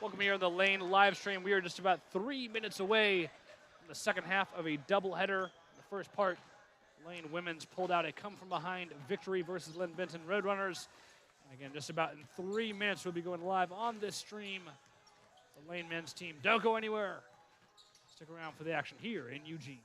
Welcome here on the Lane live stream. We are just about 3 minutes away from the second half of a doubleheader. The first part, Lane women's pulled out a come-from-behind victory versus Linn-Benton Roadrunners. And again, just about in 3 minutes, we'll be going live on this stream. The Lane men's team, don't go anywhere. Stick around for the action here in Eugene.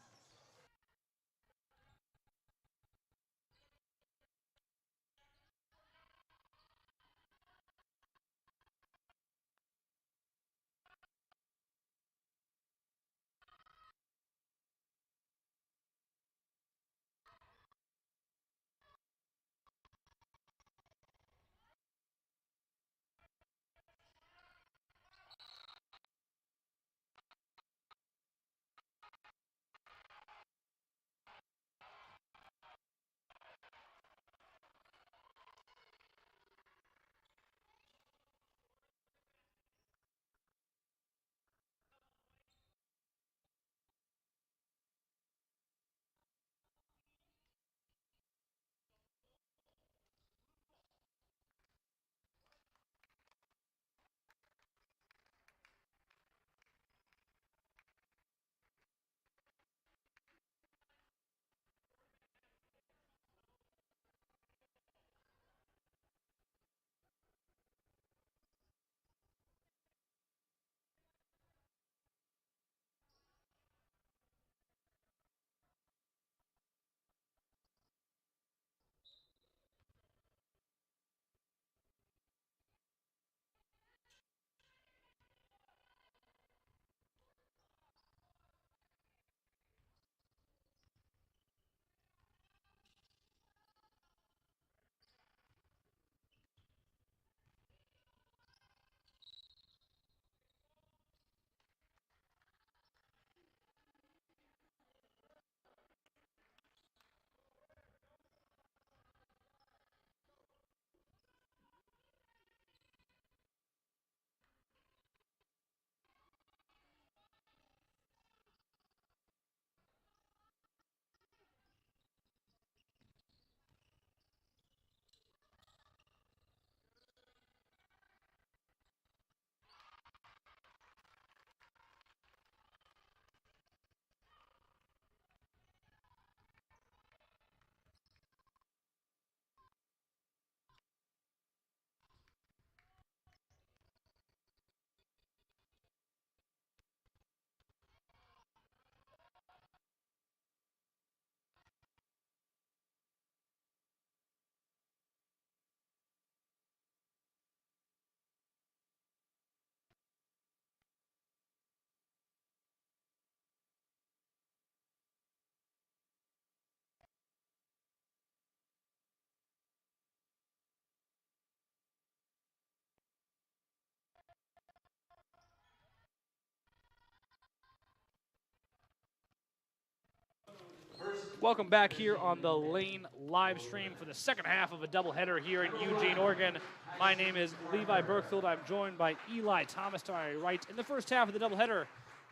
Welcome back here on the Lane live stream for the second half of a doubleheader here in Eugene, Oregon. My name is Levi Berkfield. I'm joined by Eli Thomas to my right. In the first half of the doubleheader,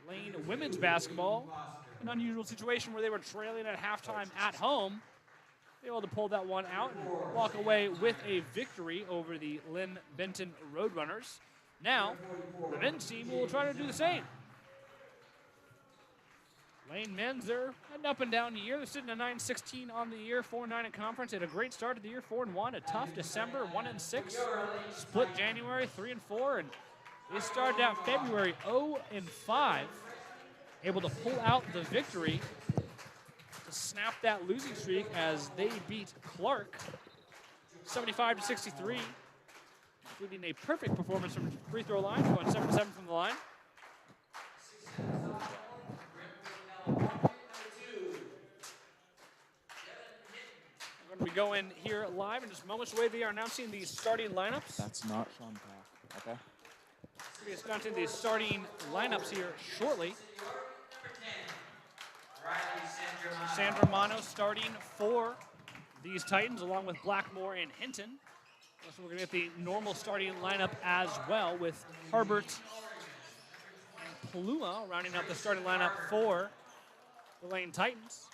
Lane women's basketball, an unusual situation where they were trailing at halftime at home, able to pull that one out and walk away with a victory over the Linn-Benton Roadrunners. Now, the men's team will try to do the same. Lane men's, they're an up and down year. They're sitting at 9-16 on the year, 4-9 in conference. They had a great start of the year, 4-1. A tough December, 1-6. Split January, 3-4. And they started out February 0-5. Able to pull out the victory to snap that losing streak as they beat Clark 75-63, including a perfect performance from the free throw line, going 7-7 from the line. We go in here live in just moments away. They are announcing the starting lineups. That's not Sean Pack. Okay. We're announcing the starting lineups here shortly. Sandra Mano starting for these Titans, along with Blackmore and Hinton. So we're going to get the normal starting lineup as well, with Harbert and Paluma rounding out the starting lineup for the Lane Titans.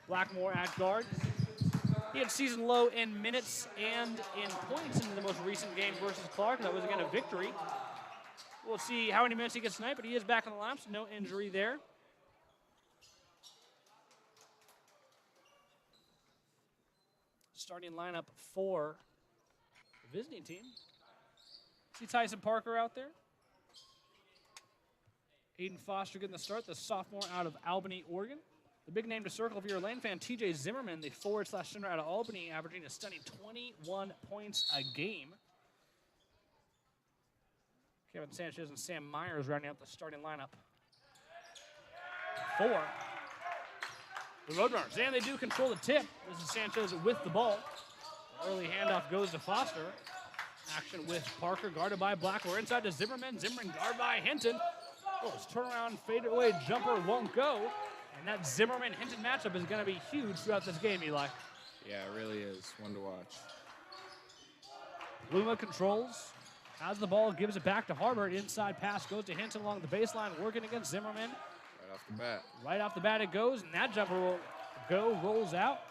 Blackmore at guard, He had season low in minutes and in points in the most recent game versus Clark. That was, again, a victory. We'll see how many minutes he gets tonight, but he is back in the lineup, so no injury there. Starting lineup for the visiting team. See Tyson Parker out there. Aiden Foster getting the start, the sophomore out of Albany, Oregon. The big name to circle if you're a Lane fan, TJ Zimmerman, the forward/center out of Albany, averaging a stunning 21 points a game. Kevin Sanchez and Sam Myers rounding out the starting lineup for the Roadrunners. And they do control the tip. This is Sanchez with the ball. An early handoff goes to Foster. Action with Parker, guarded by Blackmore. Inside to Zimmerman. Zimmerman guarded by Hinton. Oh, his turnaround fadeaway jumper won't go. And that Zimmerman-Hinton matchup is going to be huge throughout this game, Eli. Yeah, it really is. One to watch. Luma controls. Has the ball, gives it back to Harbert. Inside pass goes to Hinton along the baseline, working against Zimmerman. Right off the bat. Right off the bat it goes, and that jumper will go, rolls out.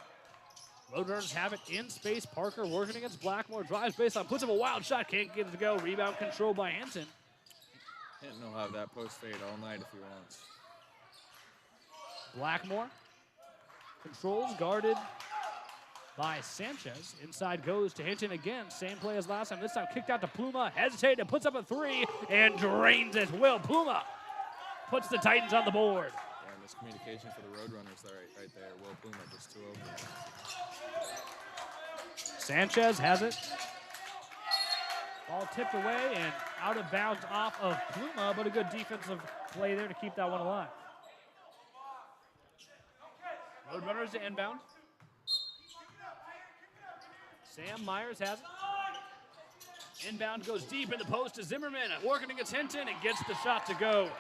Roadrunners have it in space. Parker working against Blackmore, drives baseline, puts up a wild shot, can't get it to go. Rebound controlled by Hinton. Hinton will have that post fade all night if he wants. Blackmore controls, guarded by Sanchez. Inside goes to Hinton again. Same play as last time. This time kicked out to Pluma. Hesitated and puts up a three and drains it. Will Pluma puts the Titans on the board. Yeah, miscommunication for the Roadrunners right there. Will Pluma just too open. Sanchez has it. Ball tipped away and out of bounds off of Pluma, but a good defensive play there to keep that one alive. Roadrunners to inbound. Sam Myers has it. Inbound goes deep in the post to Zimmerman. Working against Hinton and gets the shot to go.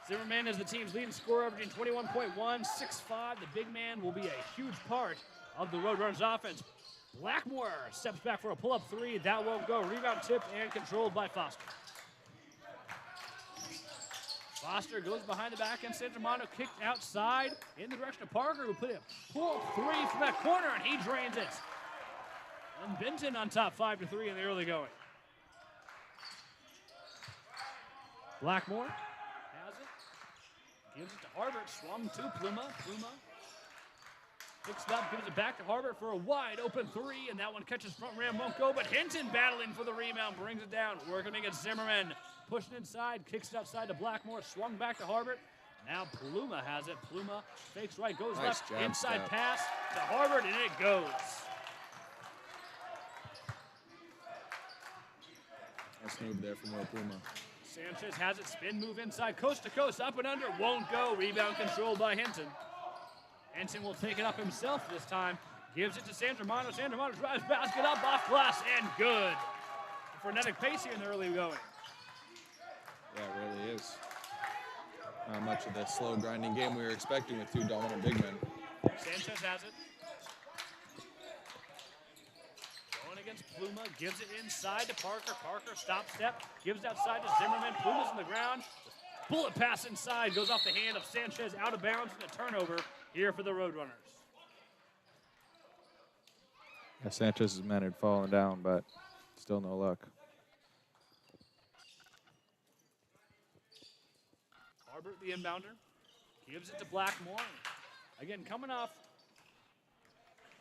Zimmerman is the team's leading scorer, averaging 21.1, 6'5". The big man will be a huge part of the Roadrunners offense. Blackmore steps back for a pull-up three. That won't go. Rebound tipped and controlled by Foster. Foster goes behind the back, and San Germano kicked outside in the direction of Parker, who put a pull-up three from that corner, and he drains it. Linn-Benton on top, 5-3 in the early going. Blackmore has it. Gives it to Harbert. Swung to Pluma. Pluma picks it up, gives it back to Harbert for a wide open three, and that one catches front rim, won't go, but Hinton battling for the rebound, brings it down, working against Zimmerman. Pushing inside, kicks it outside to Blackmore, swung back to Harbert. Now Pluma has it. Pluma fakes right, goes nice left, inside pass to Harbert, and it goes. Nice move there from Will Pluma. Sanchez has it, spin move inside, coast to coast, up and under, won't go. Rebound controlled by Hinton. Hinton will take it up himself this time. Gives it to San Germano. San Germano drives basket up, off glass, and good. Frenetic pace here in the early going. Yeah, it really is. Not much of the slow, grinding game we were expecting with two dominant big men. Sanchez has it. Going against Pluma, gives it inside to Parker. Parker stop step, gives it outside to Zimmerman. Pluma's on the ground. Bullet pass inside, goes off the hand of Sanchez, out of bounds, and a turnover here for the Roadrunners. Yeah, Sanchez's men had fallen down, but still no luck. Harbert, the inbounder, gives it to Blackmore. Again, coming off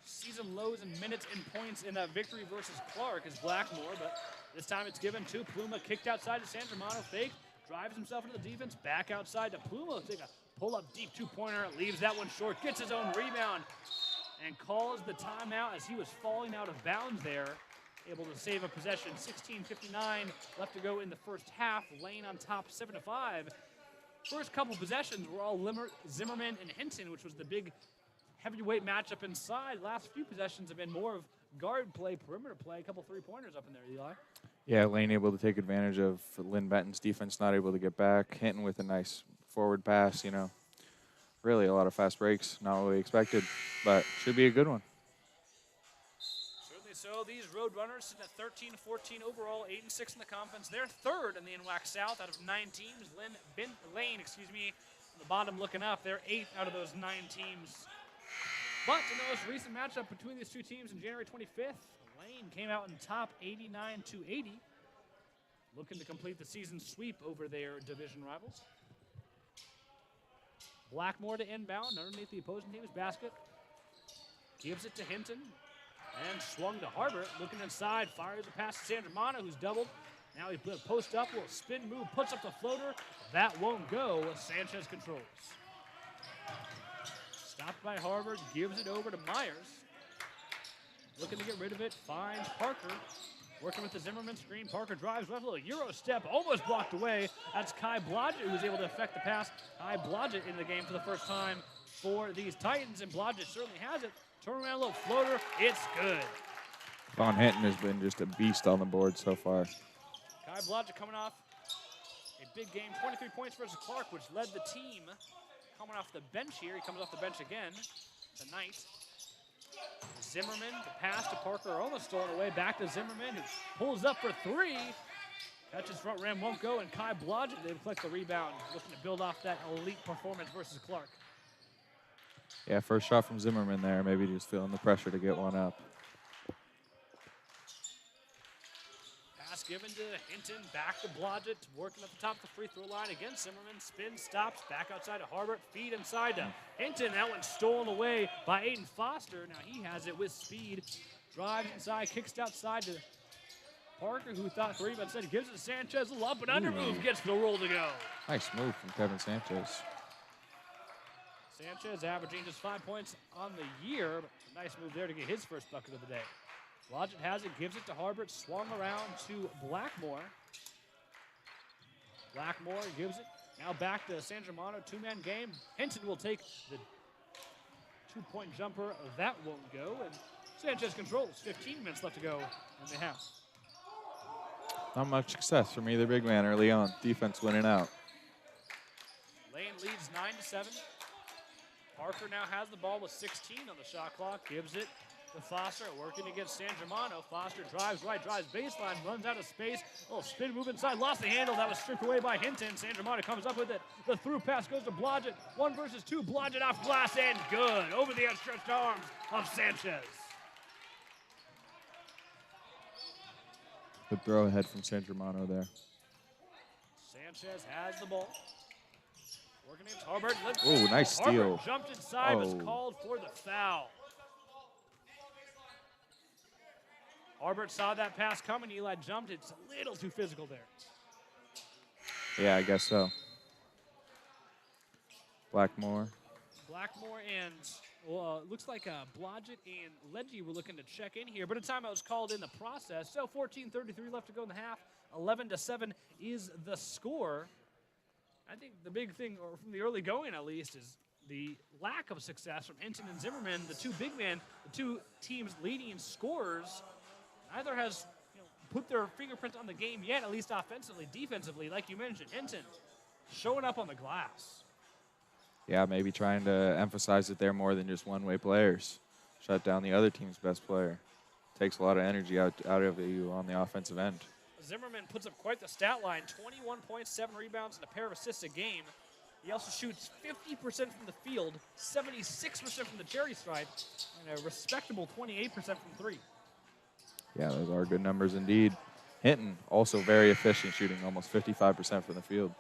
season lows in minutes and points in a victory versus Clark is Blackmore, but this time it's given to Pluma. Kicked outside to San Germano, fake, drives himself into the defense, back outside to Pluma. Take a pull-up deep two-pointer, leaves that one short, gets his own rebound, and calls the timeout as he was falling out of bounds there. Able to save a possession. 16:59 left to go in the first half. Lane on top, 7-5. First couple possessions were all Zimmerman and Hinton, which was the big heavyweight matchup inside. Last few possessions have been more of guard play, perimeter play, a couple three-pointers up in there, Eli. Yeah, Lane able to take advantage of Linn-Benton's defense, not able to get back. Hinton with a nice forward pass, you know. Really a lot of fast breaks, not what we expected, but should be a good one. Certainly so. These Roadrunners sitting at 13-14 overall, 8-6 in the conference. They're third in the NWAC South out of 9 teams. Lane, on the bottom looking up. They're 8 out of those 9 teams But in the most recent matchup between these two teams on January 25th, Lane came out on top 89-80, looking to complete the season sweep over their division rivals. Blackmore to inbound underneath the opposing team's basket. Gives it to Hinton and swung to Harbert. Looking inside, fires a pass to Sandramano, who's doubled. Now he post up, little spin move, puts up the floater. That won't go. Sanchez controls. Stopped by Harbert, gives it over to Myers. Looking to get rid of it, finds Parker. Working with the Zimmerman screen, Parker drives left, a little Euro step, almost blocked away. That's Kai Blodgett who was able to effect the pass. Kai Blodgett in the game for the first time for these Titans, and Blodgett certainly has it. Turn around, a little floater, it's good. Von Hinton has been just a beast on the board so far. Kai Blodgett coming off a big game, 23 points versus Clark, which led the team. Coming off the bench here, he comes off the bench again tonight. Zimmerman, the pass to Parker, almost stolen away. Back to Zimmerman, who pulls up for three. Catches front rim, won't go, and Kai Blodgett, they collect the rebound, looking to build off that elite performance versus Clark. Yeah, first shot from Zimmerman there. Maybe just feeling the pressure to get one up. Pass given to Hinton, back to Blodgett, working at the top of the free throw line against Zimmerman. Spin, stops, back outside to Harbert, feed inside to Hinton. That one's stolen away by Aiden Foster. Now he has it with speed. Drives inside, kicks outside to Parker, who thought three, but instead he gives it to Sanchez. A little up and under move, gets the roll to go. Nice move from Kevin Sanchez. Sanchez averaging just 5 points on the year, but a nice move there to get his first bucket of the day. Blodgett has it, gives it to Harbert, swung around to Blackmore. Blackmore gives it, now back to San Germano, two-man game. Hinton will take the two-point jumper, that won't go, and Sanchez controls. 15 minutes left to go in the half. Not much success from either big man early on. Defense winning out. Lane leads 9-7. Parker now has the ball with 16 on the shot clock, gives it to Foster, working against San Germano. Foster drives right, drives baseline, runs out of space. A little spin move inside, lost the handle. That was stripped away by Hinton. San Germano comes up with it. The through pass goes to Blodgett. 1 versus 2. Blodgett off glass and good. Over the outstretched arms of Sanchez. Good throw ahead from San Germano there. Sanchez has the ball. Working against Harbert. Oh, nice steal. Harbert jumped inside, was called for the foul. Harbert saw that pass coming. Eli jumped. It's a little too physical there. Yeah, I guess so. Blackmore. Blackmore and, looks like Blodgett and Ledgy were looking to check in here, but a timeout was called in the process. So 14:33 left to go in the half. 11-7 is the score. I think the big thing, or from the early going at least, is the lack of success from Hinton and Zimmerman, the two big men, the two teams leading scorers. Neither has put their fingerprint on the game yet, at least offensively. Defensively, like you mentioned, Hinton showing up on the glass. Yeah, maybe trying to emphasize that they're more than just one-way players. Shut down the other team's best player. Takes a lot of energy out of you on the offensive end. Zimmerman puts up quite the stat line, 21 points, 7 rebounds, and a pair of assists a game. He also shoots 50% from the field, 76% from the charity stripe, and a respectable 28% from three. Yeah, those are good numbers indeed. Hinton, also very efficient, shooting almost 55% from the field.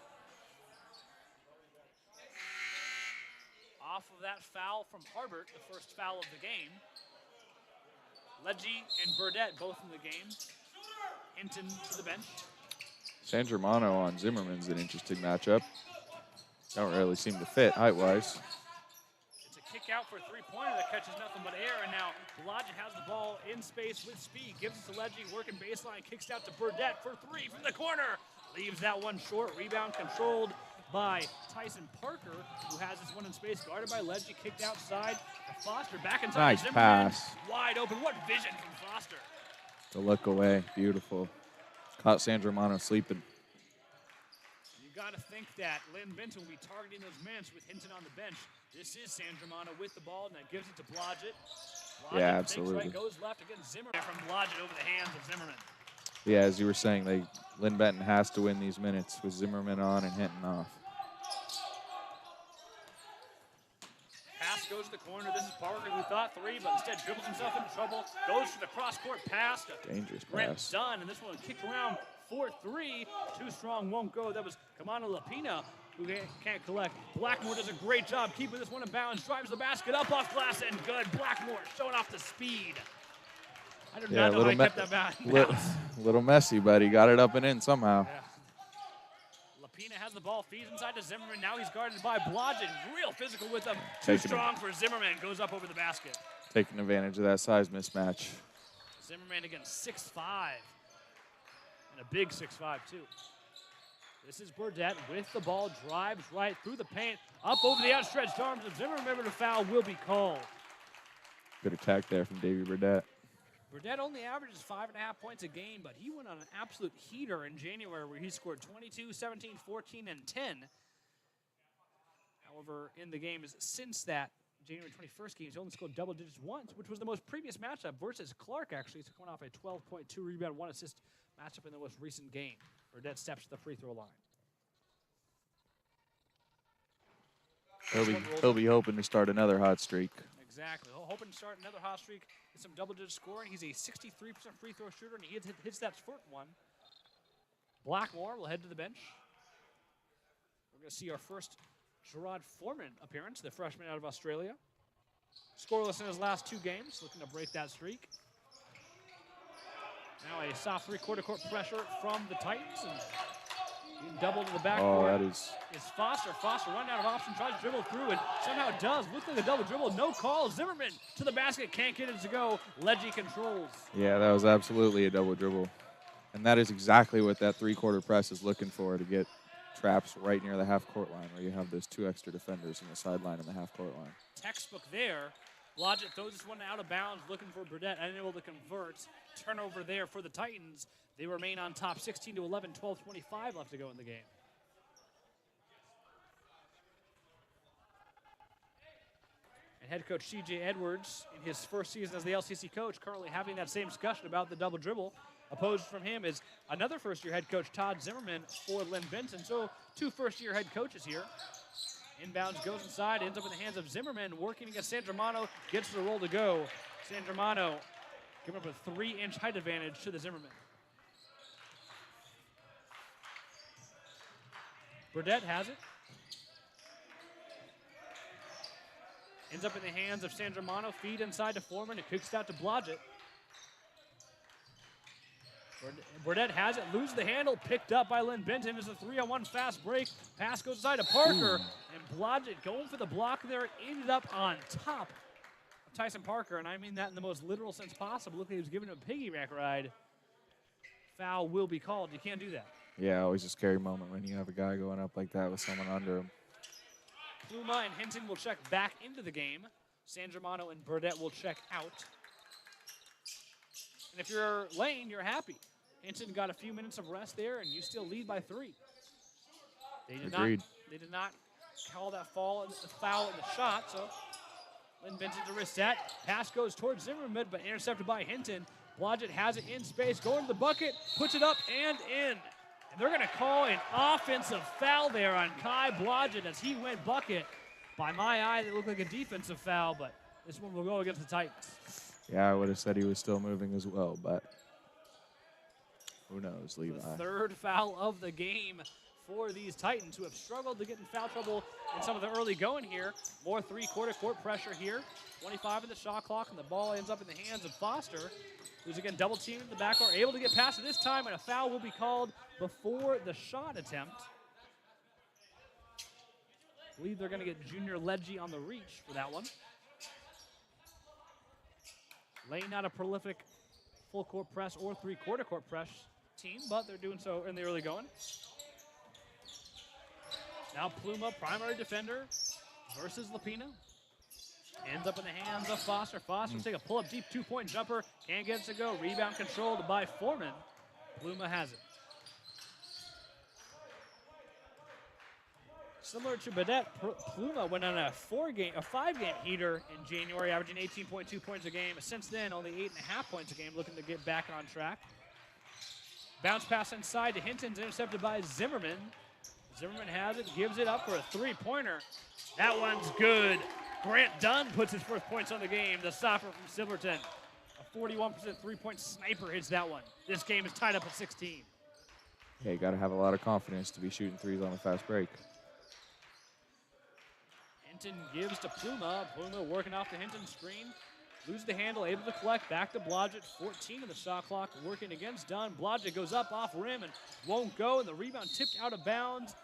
Off of that foul from Harbert, the first foul of the game. Ledgy and Burdett both in the game. Hinton to the bench. San Germano on Zimmerman's an interesting matchup. Don't really seem to fit height-wise. It's a kick out for a three-pointer that catches nothing but air, and now Blodgett has the ball in space with speed. Gives it to Ledgy, working baseline, kicks out to Burdett for three from the corner. Leaves that one short. Rebound controlled by Tyson Parker, who has this one in space, guarded by Ledgy, kicked outside to Foster. Back inside. Nice Zimmerman, pass. wide open. What vision from Foster. The look away, beautiful. Caught San Germano sleeping. You got to think that Linn-Benton will be targeting those minutes with Hinton on the bench. This is San Germano with the ball, and that gives it to Blodgett. Yeah, absolutely. Right, goes left against Zimmerman from Blodgett over the hands of Zimmerman. Yeah, as you were saying, Linn-Benton has to win these minutes with Zimmerman on and Hinton off. Pass goes to the corner. This is Parker who thought three, but instead dribbles himself into trouble. Goes for the cross-court pass. Dangerous Grant pass. Dunn, and this one kicked around for three. Too strong, won't go. That was Kamana Lapina who can't collect. Blackmore does a great job keeping this one in bounds. Drives the basket up off glass and good. Blackmore showing off the speed. I do not know how he kept that bounce. Little messy, but he got it up and in somehow. Yeah. Lapina has the ball, feeds inside to Zimmerman. Now he's guarded by Blodgett. Real physical with him. Too strong for Zimmerman. Goes up over the basket. Taking advantage of that size mismatch. Zimmerman against 6'5". And a big 6'5", too. This is Burdett with the ball. Drives right through the paint. Up over the outstretched arms of Zimmerman. Remember, the foul will be called. Good attack there from Davey Burdett. Burdett only averages 5.5 points a game, but he went on an absolute heater in January where he scored 22, 17, 14, and 10. However, in the games since that January 21st game, he's only scored double digits once, which was the most previous matchup versus Clark, actually. He's coming off a 12.2 rebound, 1 assist matchup in the most recent game. Burdett steps to the free throw line. He'll be hoping to start another hot streak. Exactly. Hoping to start another hot streak with some double-digit scoring. He's a 63% free throw shooter, and he hits that foot one. Blackmore will head to the bench. We're going to see our first Gerard Foreman appearance, the freshman out of Australia. Scoreless in his last 2 games, looking to break that streak. Now a soft three-quarter court pressure from the Titans, and double to the backcourt. Oh, that is Foster. Foster running out of options, tries to dribble through, and somehow does. Looks like a double dribble, no call. Zimmerman to the basket, can't get it to go. Leggy controls. Yeah, that was absolutely a double dribble. And that is exactly what that three-quarter press is looking for, to get traps right near the half-court line where you have those 2 extra defenders on the sideline and the half-court line. Textbook there. Blodgett throws this one out of bounds, looking for Burdett, unable to convert. Turnover there for the Titans. They remain on top, 16-11, 12:25 left to go in the game. And head coach C.J. Edwards, in his first season as the LCC coach, currently having that same discussion about the double dribble. Opposed from him is another first-year head coach, Todd Zimmerman, for Linn-Benton. So 2 first-year head coaches here. Inbounds goes inside, ends up in the hands of Zimmerman, working against Sandramano, gets the roll to go. Sandramano giving up a 3-inch height advantage to the Zimmerman. Burdett has it. Ends up in the hands of Sandramano, feed inside to Foreman, it kicks out to Blodgett. Burdett has it, loses the handle, picked up by Linn-Benton as a 3-on-1 fast break. Pass goes inside to Parker, and Blodgett going for the block there, ended up on top of Tyson Parker, and I mean that in the most literal sense possible. Look like he was giving him a piggyback ride. Foul will be called. You can't do that. Yeah, always a scary moment when you have a guy going up like that with someone under him. Pluma and Hinton will check back into the game. Sandramano and Burdett will check out. And if you're Lane, you're happy. Hinton got a few minutes of rest there, and you still lead by 3. Agreed. They did not call that foul in the shot, so Linn-Benton to wrist set. Pass goes towards Zimmerman, but intercepted by Hinton. Blodgett has it in space, going to the bucket, puts it up and in. And they're going to call an offensive foul there on Kai Blodgett as he went bucket. By my eye, it looked like a defensive foul, but this one will go against the Titans. Yeah, I would have said he was still moving as well, but who knows, Levi. The 3rd foul of the game for these Titans, who have struggled to get in foul trouble in some of the early going here. More 3-quarter court pressure here. 25 in the shot clock, and the ball ends up in the hands of Foster, who's again double teamed in the backcourt, able to get past it this time, and a foul will be called before the shot attempt. I believe they're going to get Junior Leggy on the reach for that one. Lane not a prolific full court press or 3-quarter court press team, but they're doing so in the early going. Now Pluma, primary defender versus Lapina. Ends up in the hands of Foster. Foster take a pull-up deep 2-point jumper. Can't get it to go. Rebound controlled by Foreman. Pluma has it. Similar to Burdett, Pluma went on a 5-game heater in January, averaging 18.2 points a game. Since then, only 8.5 points a game, looking to get back on track. Bounce pass inside to Hinton's, intercepted by Zimmerman. Zimmerman has it, gives it up for a 3-pointer. That one's good. Grant Dunn puts his first points on the game. The sophomore from Silverton. A 41% three-point sniper hits that one. This game is tied up at 16. Yeah, you got to have a lot of confidence to be shooting threes on a fast break. Hinton gives to Pluma. Pluma working off the Hinton screen. Loses the handle, able to collect. Back to Blodgett. 14 of the shot clock working against Dunn. Blodgett goes up off rim and won't go. And the rebound tipped out of bounds.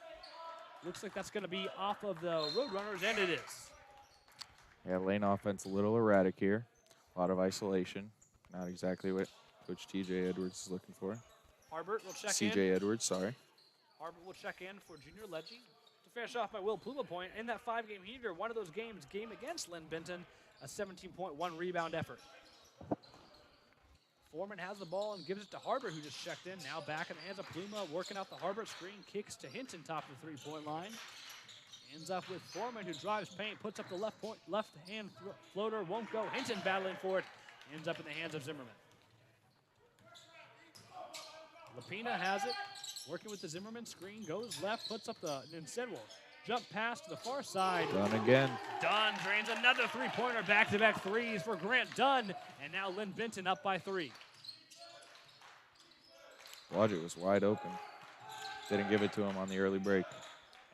Looks like that's going to be off of the Roadrunners, and it is. Yeah, lane offense a little erratic here. A lot of isolation. Not exactly what Coach T.J. Edwards is looking for. Harbert will check in. C.J. Edwards, sorry. Harbert will check in for Junior Leggy. To finish off my Will Pluma point, in that 5-game heater, one of those games, game against Linn-Benton, a 17.1 rebound effort. Foreman has the ball and gives it to Harbert, who just checked in. Now back in the hands of Pluma, working out the Harbert screen, kicks to Hinton, top of the three-point line. Ends up with Foreman, who drives paint, puts up the left hand floater, won't go. Hinton battling for it, ends up in the hands of Zimmerman. Lapina has it, working with the Zimmerman screen, goes left, puts up the, instead will jump pass to the far side. Dunn again. Dunn drains another three-pointer, back-to-back threes for Grant Dunn, and now Linn-Benton up by 3. Blodgett was wide open. Didn't give it to him on the early break.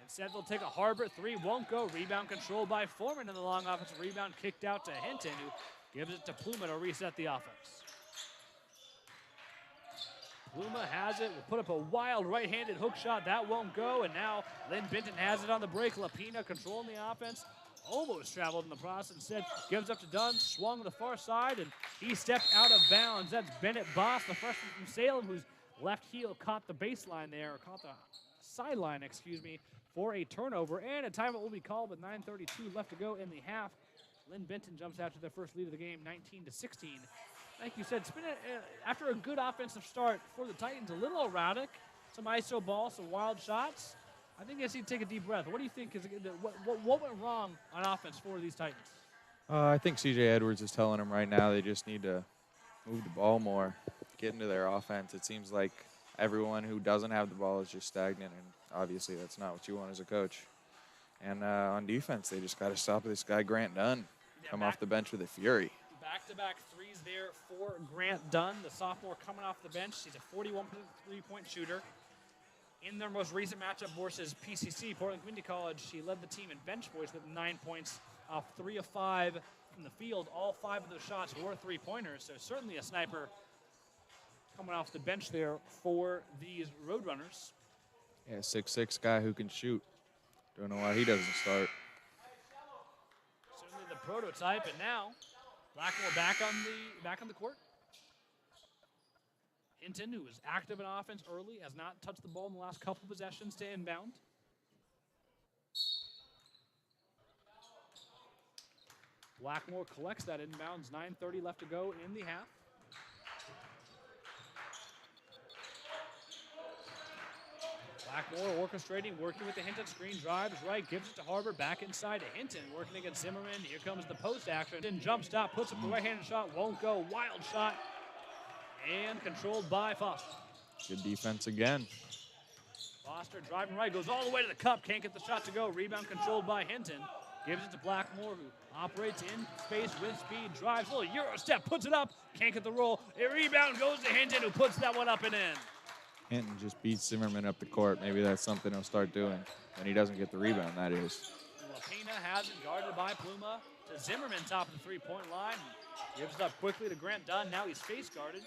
Instead, they'll take a Harbert three, won't go. Rebound controlled by Foreman, and the long offensive rebound kicked out to Hinton, who gives it to Pluma to reset the offense. Pluma has it, will put up a wild right-handed hook shot. That won't go, and now Linn-Benton has it on the break. Lapina controlling the offense. Almost traveled in the process. Instead, gives up to Dunn, swung to the far side, and he stepped out of bounds. That's Bennett Boss, the freshman from Salem, whose left heel caught the baseline there, or caught the sideline, excuse me, for a turnover. And a timeout will be called with 9:32 left to go in the half. Linn-Benton jumps out to their first lead of the game, 19-16. Like you said, it's been after a good offensive start for the Titans, a little erratic, some ISO ball, some wild shots. I think I need to take a deep breath. What do you think what went wrong on offense for these Titans? I think C.J. Edwards is telling them right now they just need to move the ball more, get into their offense. It seems like everyone who doesn't have the ball is just stagnant, and obviously that's not what you want as a coach. And on defense, they just got to stop this guy Grant Dunn. Come off the bench with a fury. Back-to-back threes there for Grant Dunn, the sophomore coming off the bench. He's a 41% three-point shooter. In their most recent matchup versus PCC, Portland Community College, he led the team in bench boys with 9 points off 3 of 5 from the field. All 5 of those shots were three-pointers, so certainly a sniper coming off the bench there for these Roadrunners. Yeah, 6'6" guy who can shoot. Don't know why he doesn't start. Certainly the prototype, and now Blackmore back on the court. Hinton, who was active in offense early, has not touched the ball in the last couple possessions to inbound. Blackmore collects that inbounds, 9:30 left to go in the half. Blackmore orchestrating, working with the Hinton screen, drives right, gives it to Harbert, back inside to Hinton, working against Zimmerman. Here comes the post action. Hinton jump stop, puts up the right-handed shot, won't go. Wild shot, and controlled by Foster. Good defense again. Foster driving right, goes all the way to the cup, can't get the shot to go. Rebound controlled by Hinton. Gives it to Blackmore, who operates in space with speed, drives, little Euro step, puts it up, can't get the roll. A rebound goes to Hinton, who puts that one up and in. Hinton just beats Zimmerman up the court. Maybe that's something he'll start doing when he doesn't get the rebound, that is. Lapina has it guarded by Pluma to Zimmerman, top of the three-point line. Gives it up quickly to Grant Dunn. Now he's face guarded.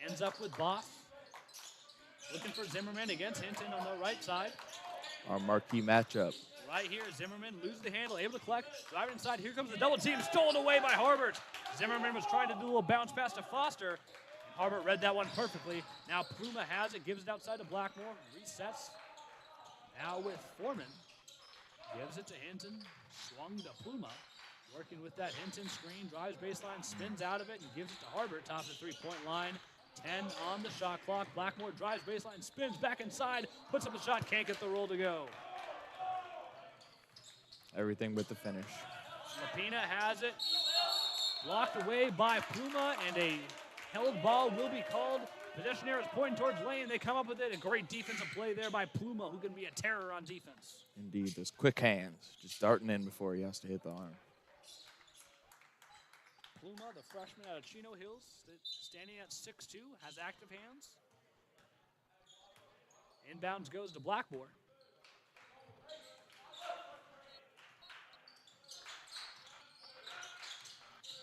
Ends up with Boss. Looking for Zimmerman against Hinton on the right side. Our marquee matchup. Right here, Zimmerman loses the handle, able to collect, driving inside. Here comes the double team, stolen away by Harbert. Zimmerman was trying to do a little bounce pass to Foster. Harbert read that one perfectly. Now Pluma has it, gives it outside to Blackmore, resets. Now with Foreman, gives it to Hinton, swung to Pluma, working with that Hinton screen, drives baseline, spins out of it, and gives it to Harbert, top of the three-point line. 10 on the shot clock. Blackmore drives baseline, spins back inside, puts up the shot, can't get the roll to go. Everything but the finish. Lapina has it, blocked away by Pluma, and a held ball will be called. Possession here is pointing towards Lane. They come up with it. A great defensive play there by Pluma, who can be a terror on defense. Indeed, those quick hands, just darting in before he has to hit the arm. Pluma, the freshman out of Chino Hills, standing at 6'2", has active hands. Inbounds goes to Blackmore.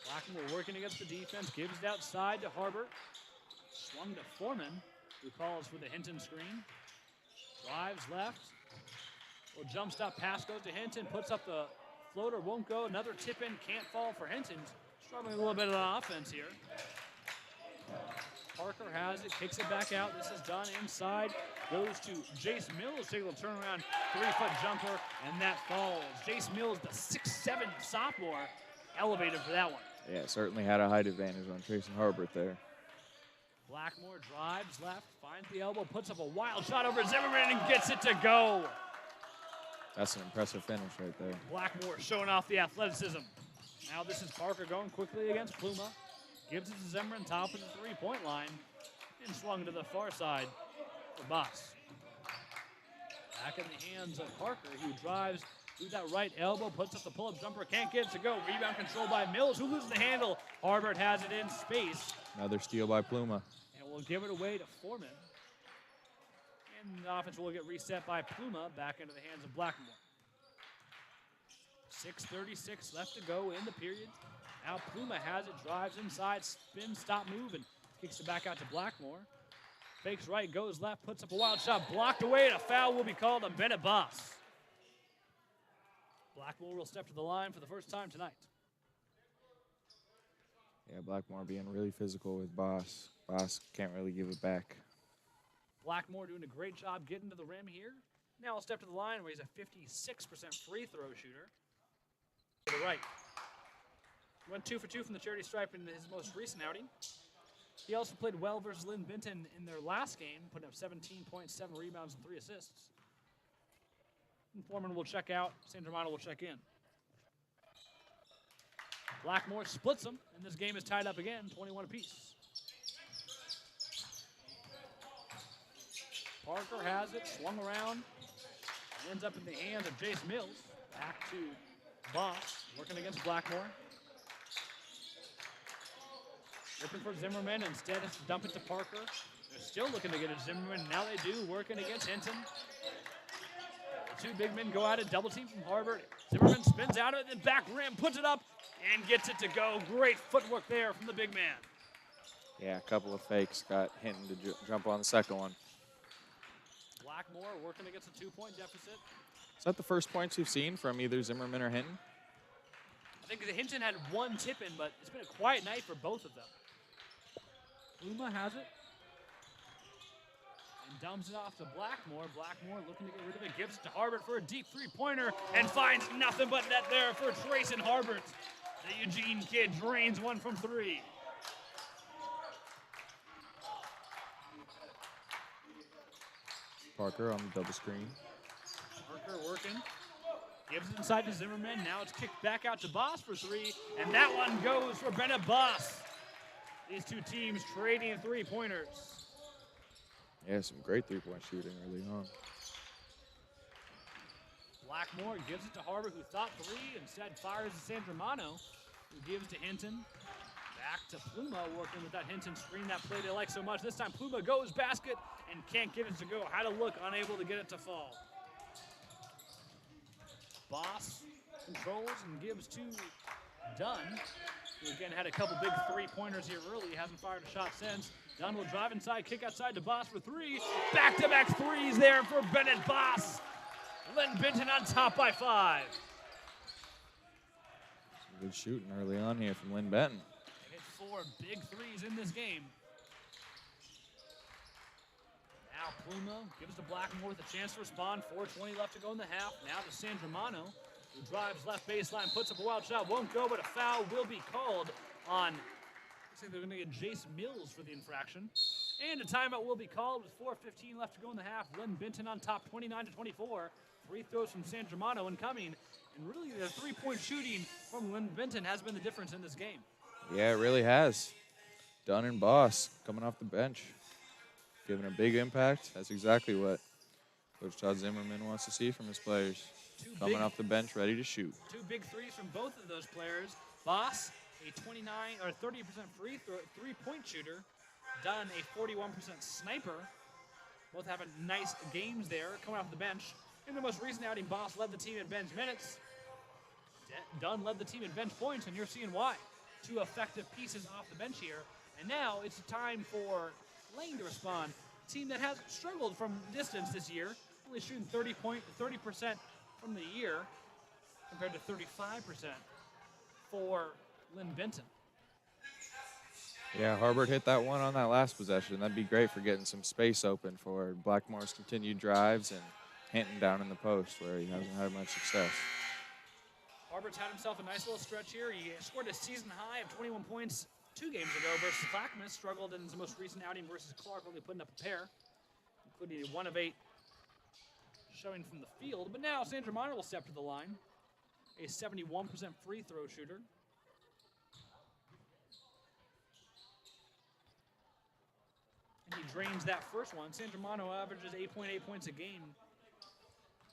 Blackmore working against the defense, gives it outside to Harbert. Swung to Foreman, who calls for the Hinton screen. Drives left. Well, jump stop pass goes to Hinton, puts up the floater, won't go. Another tip in, can't fall for Hinton. Struggling a little bit on offense here. Parker has it, kicks it back out. This is done inside. Goes to Jace Mills, taking a turnaround, 3-foot jumper, and that falls. Jace Mills, the 6'7" sophomore, elevated for that one. Yeah, certainly had a height advantage on Tracy Harbert there. Blackmore drives left, finds the elbow, puts up a wild shot over Zimmerman and gets it to go. That's an impressive finish right there. Blackmore showing off the athleticism. Now this is Parker going quickly against Pluma. Gives it to Zimmerman, top of the three-point line, and swung to the far side for Boss. Back in the hands of Parker, who drives through that right elbow, puts up the pull-up jumper, can't get it to go. Rebound controlled by Mills, who loses the handle. Harbert has it in space. Another steal by Pluma. And we'll give it away to Foreman. And the offense will get reset by Pluma back into the hands of Blackmore. 6:36 left to go in the period. Now Pluma has it, drives inside, spin, stop, move, and kicks it back out to Blackmore. Fakes right, goes left, puts up a wild shot, blocked away, and a foul will be called on Bennett Boss. Blackmore will step to the line for the first time tonight. Yeah, Blackmore being really physical with Boss. Boss can't really give it back. Blackmore doing a great job getting to the rim here. Now he'll step to the line where he's a 56% free throw shooter. To the right. Went 2 for 2 from the charity stripe in his most recent outing. He also played well versus Linn-Benton in their last game, putting up 17.7 rebounds and 3 assists. And Foreman will check out. San Germano will check in. Blackmore splits them, and this game is tied up again, 21 apiece. Parker has it, swung around, ends up in the hands of Jace Mills. Back to Boss, working against Blackmore. Looking for Zimmerman, instead has to dump it to Parker. They're still looking to get it to Zimmerman, now they do, working against Hinton. The two big men go at it, double team from Harbert. Zimmerman spins out of it, then back rim, puts it up, and gets it to go. Great footwork there from the big man. Yeah, a couple of fakes got Hinton to jump on the second one. Blackmore working against a 2-point deficit. Is that the first points you've seen from either Zimmerman or Hinton? I think Hinton had one tip-in, but it's been a quiet night for both of them. Pluma has it. And dumps it off to Blackmore. Blackmore looking to get rid of it. Gives it to Harbert for a deep three-pointer and finds nothing but net there for Trayson Harbert. The Eugene kid drains one from 3. Parker on the double screen. Parker working. Gives it inside to Zimmerman. Now it's kicked back out to Boss for 3. And that one goes for Bennett Boss. These two teams trading three-pointers. Yeah, some great three-point shooting early on. Blackmore gives it to Harbert, who thought 3. Instead fires to San Germano, who gives to Hinton. Back to Pluma, working with that Hinton screen, that play they like so much. This time Pluma goes basket and can't get it to go. Had to look, unable to get it to fall. Boss controls and gives to Dunn, who again had a couple big three-pointers here early. Hasn't fired a shot since. Dunn will drive inside, kick outside to Boss for 3. Back-to-back threes there for Bennett Boss. Linn-Benton on top by 5. Some good shooting early on here from Linn-Benton. Hit 4 big threes in this game. Now Pluma gives to Blackmore with a chance to respond. 4:20 left to go in the half. Now to San Germano, who drives left baseline, puts up a wild shot, won't go, but a foul will be called on. Looks like they're going to get Jace Mills for the infraction. And a timeout will be called with 4:15 left to go in the half. Linn-Benton on top, 29-24. Free throws from San Germano incoming. And really, the three-point shooting from Linn-Benton has been the difference in this game. Yeah, it really has. Dunn and Boss coming off the bench. giving a big impact. That's exactly what Coach Todd Zimmerman wants to see from his players. Coming off the bench, ready to shoot. 2 big threes from both of those players. Boss, a 29 or 30% free throw, 3-point shooter. Dunn, a 41% sniper. Both having nice games there, coming off the bench. In the most recent outing, Boss led the team in bench minutes. Dunn led the team in bench points, and you're seeing why. 2 effective pieces off the bench here. And now it's time for Lane to respond. A team that has struggled from distance this year, only shooting 30% from the year, compared to 35% for Linn-Benton. Yeah, Harbert hit that one on that last possession. That'd be great for getting some space open for Blackmore's continued drives and Hinton down in the post where he hasn't had much success. Harbert's had himself a nice little stretch here. He scored a season high of 21 points 2 games ago versus Clackamas. Struggled in his most recent outing versus Clark, only putting up a pair, including a 1 of 8 showing from the field. But now San Germano will step to the line, a 71% free throw shooter. And he drains that first one. San Germano averages 8.8 points a game.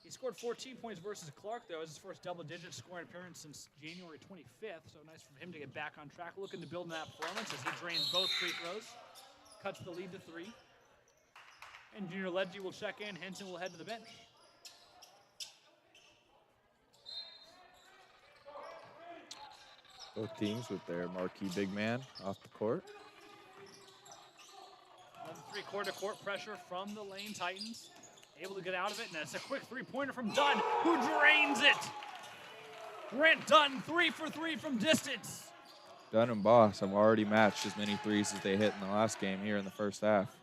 He scored 14 points versus Clark, though, as his first double-digit scoring appearance since January 25th. So nice for him to get back on track. Looking to build on that performance as he drains both free throws. Cuts the lead to 3. And Junior Ledgy will check in. Henson will head to the bench. Both teams with their marquee big man off the court. Another 3-quarter court pressure from the Lane Titans. Able to get out of it, and that's a quick 3-pointer from Dunn, who drains it. Grant Dunn, 3 for 3 from distance. Dunn and Boss have already matched as many threes as they hit in the last game here in the first half.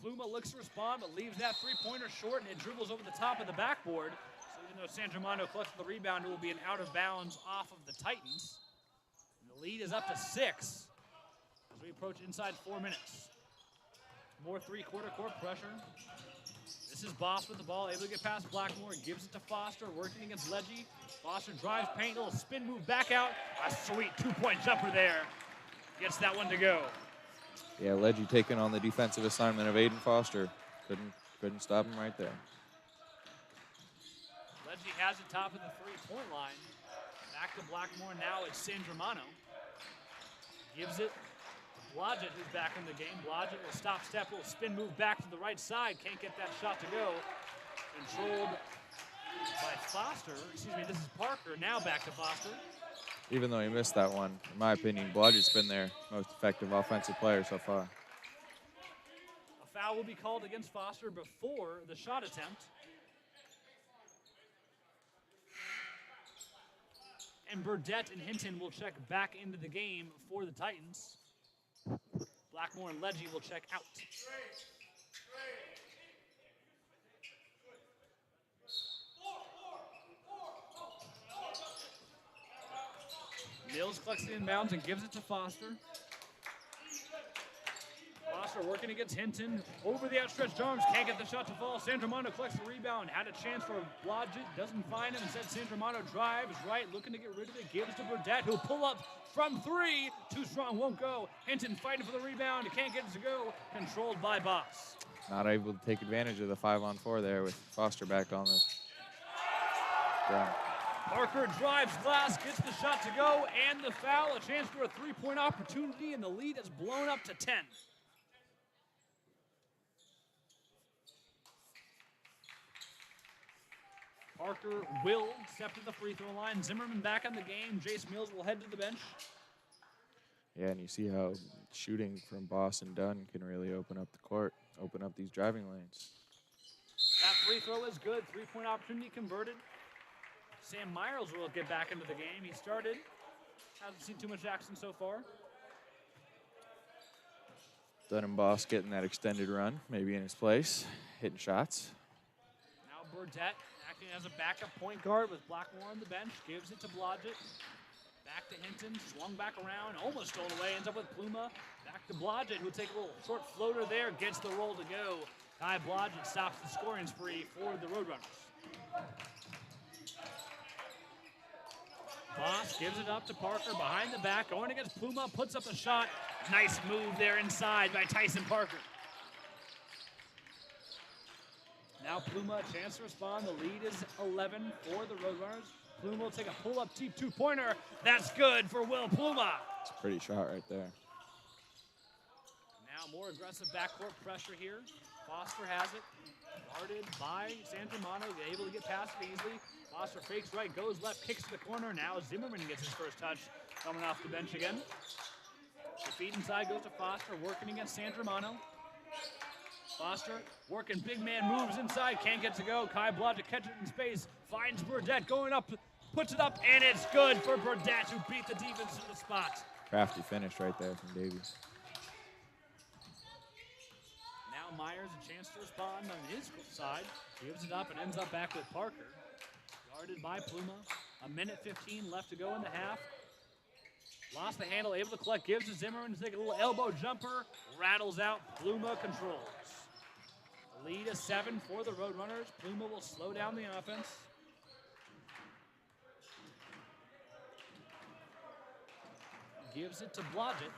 Pluma looks to respond, but leaves that 3-pointer short, and it dribbles over the top of the backboard. So even though San Germano collects the rebound, it will be an out of bounds off of the Titans. And the lead is up to 6 as we approach inside 4 minutes. More 3-quarter court pressure. This is Boss with the ball, able to get past Blackmore, gives it to Foster, working against Ledgy. Foster drives paint, little spin move back out. A sweet 2-point jumper there. Gets that one to go. Yeah, Ledgy taking on the defensive assignment of Aiden Foster. Couldn't stop him right there. Ledgy has it top of the 3-point line. Back to Blackmore now. It's San Germano. Gives it Blodgett, who's back in the game. Blodgett will stop, step, will spin move back to the right side. Can't get that shot to go. Controlled by Foster. Excuse me, this is Parker. Now back to Foster. Even though he missed that one, in my opinion, Blodgett's been their most effective offensive player so far. A foul will be called against Foster before the shot attempt. And Burdett and Hinton will check back into the game for the Titans. Blackmore and Ledgy will check out. Mills collects the inbounds and gives it to Foster. Foster working against Hinton. Over the outstretched arms, can't get the shot to fall. San Germano collects the rebound. Had a chance for Blodgett, doesn't find him. Instead, San Germano drives right, looking to get rid of it. Gives to Burdett, who'll pull up from 3. Too strong, won't go. Hinton fighting for the rebound. Can't get it to go. Controlled by Boss. Not able to take advantage of the 5-on-4 there with Foster back on the ground. Parker drives glass, gets the shot to go, and the foul. A chance for a 3-point opportunity, and the lead is blown up to 10. Parker will step to the free throw line. Zimmerman back on the game. Jace Mills will head to the bench. Yeah, and you see how shooting from Boss and Dunn can really open up the court, open up these driving lanes. That free throw is good. 3-point opportunity converted. Sam Myers will get back into the game. He started. Hasn't seen too much action so far. Dunn and Boss getting that extended run, maybe in his place, hitting shots. Now Burdett acting as a backup point guard with Blackmore on the bench. Gives it to Blodgett. Back to Hinton. Swung back around. Almost stole away. Ends up with Pluma. Back to Blodgett, who will take a little short floater there. Gets the roll to go. Ty Blodgett stops the scoring spree for the Roadrunners. Boss gives it up to Parker behind the back. Going against Pluma. Puts up a shot. Nice move there inside by Tyson Parker. Now Pluma, a chance to respond. The lead is 11 for the Roadrunners. Pluma will take a pull-up deep two-pointer. That's good for Will Pluma. It's a pretty shot right there. Now more aggressive backcourt pressure here. Foster has it. Guarded by San Germano. Able to get past it easily. Foster fakes right, goes left, kicks to the corner. Now Zimmerman gets his first touch coming off the bench again. The feed inside goes to Foster, working against San Germano. Foster working big man moves inside, can't get to go. Kai Blodgett catches it in space, finds Burdett going up, puts it up, and it's good for Burdett, who beat the defense to the spot. Crafty finish right there from Davies. Now Myers a chance to respond on his side, gives it up and ends up back with Parker. Guarded by Pluma. 1:15 left to go in the half. Lost the handle, able to collect, gives to Zimmerman to take a little elbow jumper, rattles out, Pluma controls. The lead is 7 for the Roadrunners. Pluma will slow down the offense. Gives it to Blodgett.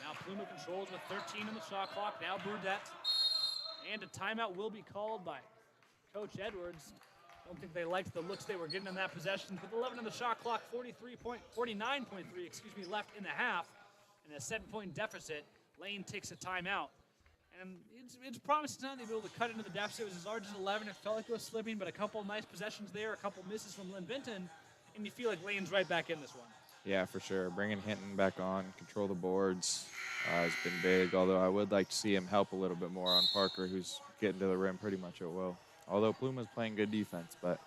Now Pluma controls with 13 on the shot clock, now Burdett. And a timeout will be called by Coach Edwards. Don't think they liked the looks they were getting in that possession. With 11 on the shot clock, 49.3 left in the half, and a 7-point deficit. Lane takes a timeout. And it's promising time they'll be able to cut into the deficit. It was as large as 11. It felt like it was slipping, but a couple of nice possessions there, a couple misses from Linn-Benton, and you feel like Lane's right back in this one. Yeah, for sure. Bringing Hinton back on, control the boards has been big, although I would like to see him help a little bit more on Parker, who's getting to the rim pretty much at will. Although Pluma's playing good defense, but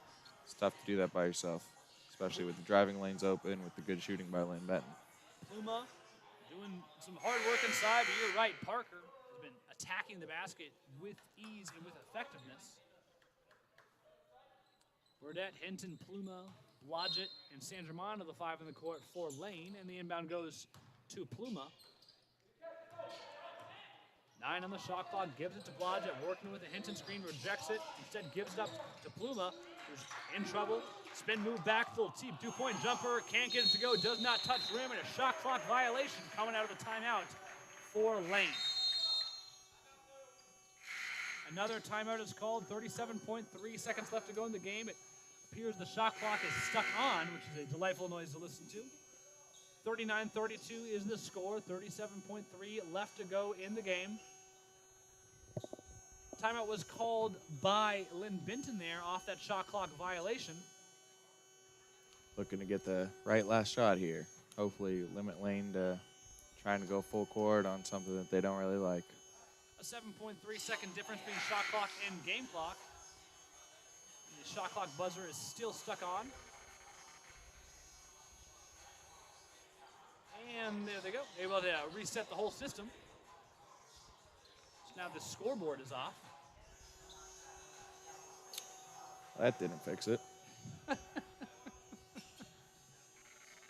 it's tough to do that by yourself, especially with the driving lanes open, with the good shooting by Linn-Benton. Pluma doing some hard work inside, but you're right. Parker has been attacking the basket with ease and with effectiveness. Burdett, Hinton, Pluma, Blodgett, and San Germano, the 5 in the court for Lane, and the inbound goes to Pluma. 9 on the shot clock, gives it to Blodgett, working with a Hinton screen, rejects it, instead gives it up to Pluma, who's in trouble. Spin move back, full deep, 2-point jumper, can't get it to go, does not touch rim, and a shot clock violation coming out of a timeout for Lane. Another timeout is called, 37.3 seconds left to go in the game. It appears the shot clock is stuck on, which is a delightful noise to listen to. 39-32 is the score, 37.3 left to go in the game. Timeout was called by Linn-Benton there off that shot clock violation. Looking to get the right last shot here. Hopefully limit Lane to trying to go full court on something that they don't really like. A 7.3 second difference between shot clock and game clock. The shot clock buzzer is still stuck on. And there they go, able to reset the whole system. So now the scoreboard is off. That didn't fix it.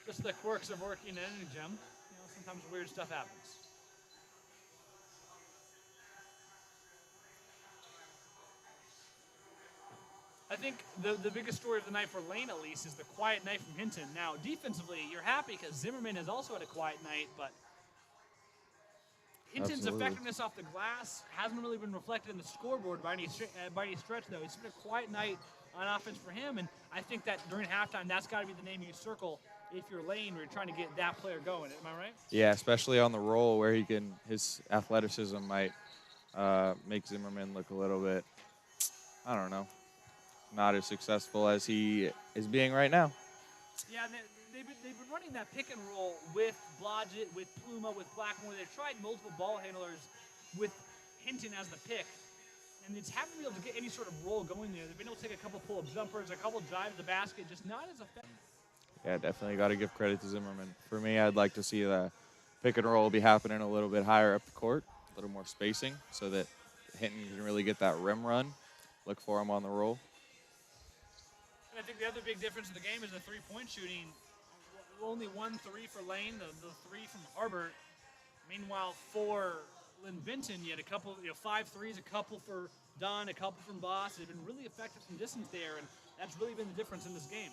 Just the quirks of working in any gym. You know, sometimes weird stuff happens. I think the biggest story of the night for Lane, at least, is the quiet night from Hinton. Now, defensively, you're happy because Zimmerman has also had a quiet night, but Hinton's Absolutely. effectiveness off the glass hasn't really been reflected in the scoreboard by any stretch, though. It's been a quiet night on offense for him, and I think that during halftime, that's got to be the name you circle if you're Lane or you're trying to get that player going. Am I right? Yeah, especially on the roll where his athleticism might make Zimmerman look a little bit, I don't know, not as successful as he is being right now. Yeah, they've been running that pick and roll with Blodgett, with Pluma, with Blackmore. They've tried multiple ball handlers with Hinton as the pick, and it's haven't been able to get any sort of roll going there. They've been able to take a couple pull-up jumpers, a couple drives to the basket, just not as effective. Yeah, definitely got to give credit to Zimmerman. For me, I'd like to see the pick and roll be happening a little bit higher up the court, a little more spacing, so that Hinton can really get that rim run. Look for him on the roll. And I think the other big difference in the game is the three-point shooting. Only 1 3 for Lane, the 3 from Harbert. Meanwhile, for Linn-Benton, you had a couple, 5 threes, a couple for Dunn, a couple from Boss. They've been really effective from distance there, and that's really been the difference in this game.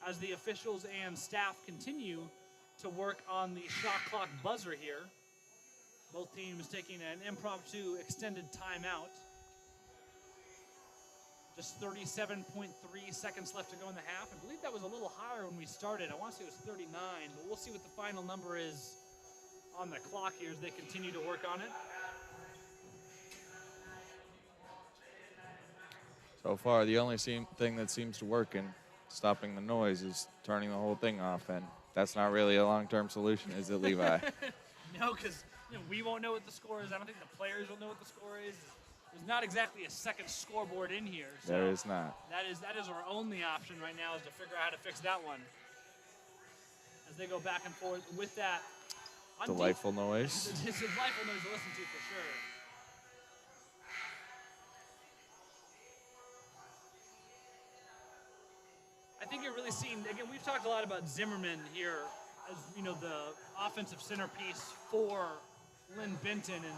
As the officials and staff continue to work on the shot clock buzzer here, Both teams taking an impromptu extended timeout. Just 37.3 seconds left to go in the half. I believe that was a little higher when we started. I want to say it was 39, but we'll see what the final number is on the clock here as they continue to work on it. So far, the only thing that seems to work in stopping the noise is turning the whole thing off, and that's not really a long-term solution, is it, Levi? No, because we won't know what the score is. I don't think the players will know what the score is. There's not exactly a second scoreboard in here. So there is not. That is our only option right now, is to figure out how to fix that one. As they go back and forth with that. Delightful noise. It's a delightful noise to listen to for sure. I think you're really seeing, again, we've talked a lot about Zimmerman here as, the offensive centerpiece for Linn-Benton. And,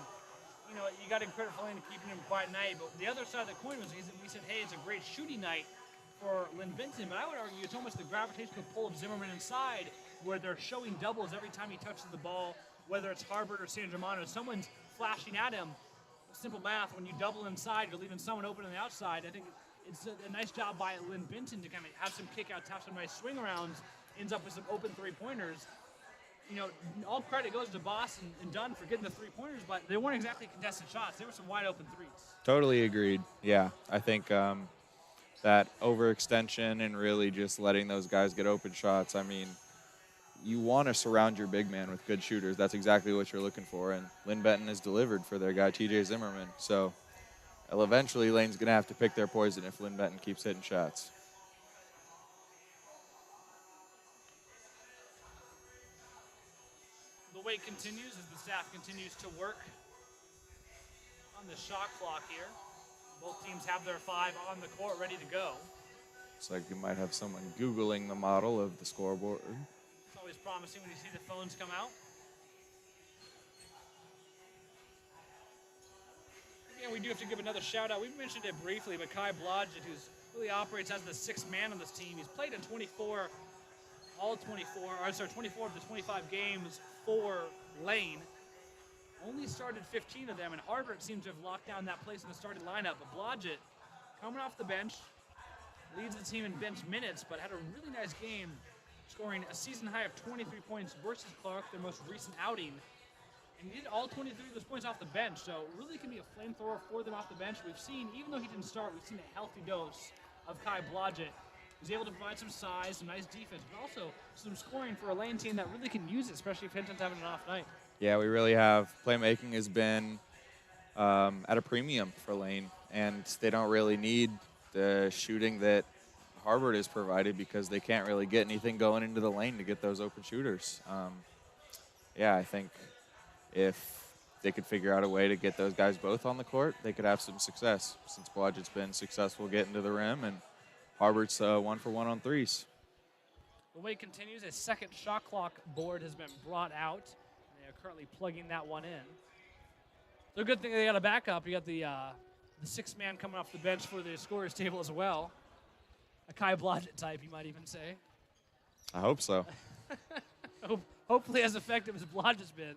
you got to credit for Lane to keeping him quiet night. But the other side of the coin was we said, hey, it's a great shooting night for Linn-Benton. But I would argue it's almost the gravitational pull of Zimmerman inside, where they're showing doubles every time he touches the ball, whether it's Harbert or San Germano. Someone's flashing at him. Simple math, when you double inside, you're leaving someone open on the outside. I think it's a nice job by Linn-Benton to kind of have some kickouts, have some nice swing arounds, ends up with some open three-pointers. All credit goes to Boston and Dunn for getting the three-pointers, but they weren't exactly contested shots. They were some wide-open threes. Totally agreed. Yeah, I think that overextension and really just letting those guys get open shots, I mean, you want to surround your big man with good shooters. That's exactly what you're looking for, and Linn-Benton has delivered for their guy, T.J. Zimmerman. So eventually Lane's going to have to pick their poison if Linn-Benton keeps hitting shots. The wait continues as the staff continues to work on the shot clock here. Both teams have their 5 on the court ready to go. Looks like you might have someone Googling the model of the scoreboard. It's always promising when you see the phones come out. Again, we do have to give another shout out. We mentioned it briefly, but Kai Blodgett, who really operates as the 6th man on this team, he's played in 24 of the 25 games for Lane. Only started 15 of them, and Harbert seems to have locked down that place in the starting lineup. But Blodgett, coming off the bench, leads the team in bench minutes, but had a really nice game, scoring a season high of 23 points versus Clark, their most recent outing. And he did all 23 of those points off the bench, so really can be a flamethrower for them off the bench. We've seen, even though he didn't start, we've seen a healthy dose of Kai Blodgett. He's able to provide some size, some nice defense, but also some scoring for a Lane team that really can use it, especially if Hinton's having an off night. Yeah, we really have. Playmaking has been at a premium for Lane, and they don't really need the shooting that Harbert has provided because they can't really get anything going into the lane to get those open shooters. Yeah, I think if they could figure out a way to get those guys both on the court, they could have some success, since Blodgett's been successful getting to the rim, and Harbert's 1-for-1 on threes. The wait continues. A second shot clock board has been brought out. They are currently plugging that one in. So good thing they got a backup. You got the 6th man coming off the bench for the scorers table as well. A Kai Blodgett type, you might even say. I hope so. Hopefully as effective as Blodgett's been.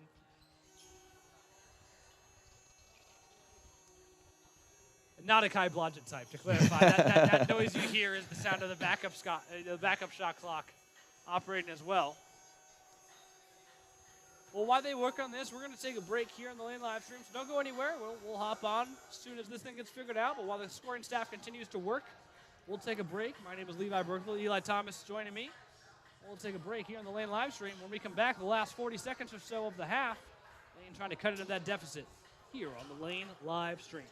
Not a Kai Blodgett type, to clarify. that noise you hear is the sound of the backup shot clock operating as well. Well, while they work on this, we're going to take a break here on the Lane live stream, so don't go anywhere. We'll hop on as soon as this thing gets figured out. But while the scoring staff continues to work, we'll take a break. My name is Levi Burkeville. Eli Thomas is joining me. We'll take a break here on the Lane live stream. When we come back, the last 40 seconds or so of the half, Lane trying to cut into that deficit here on the Lane live stream.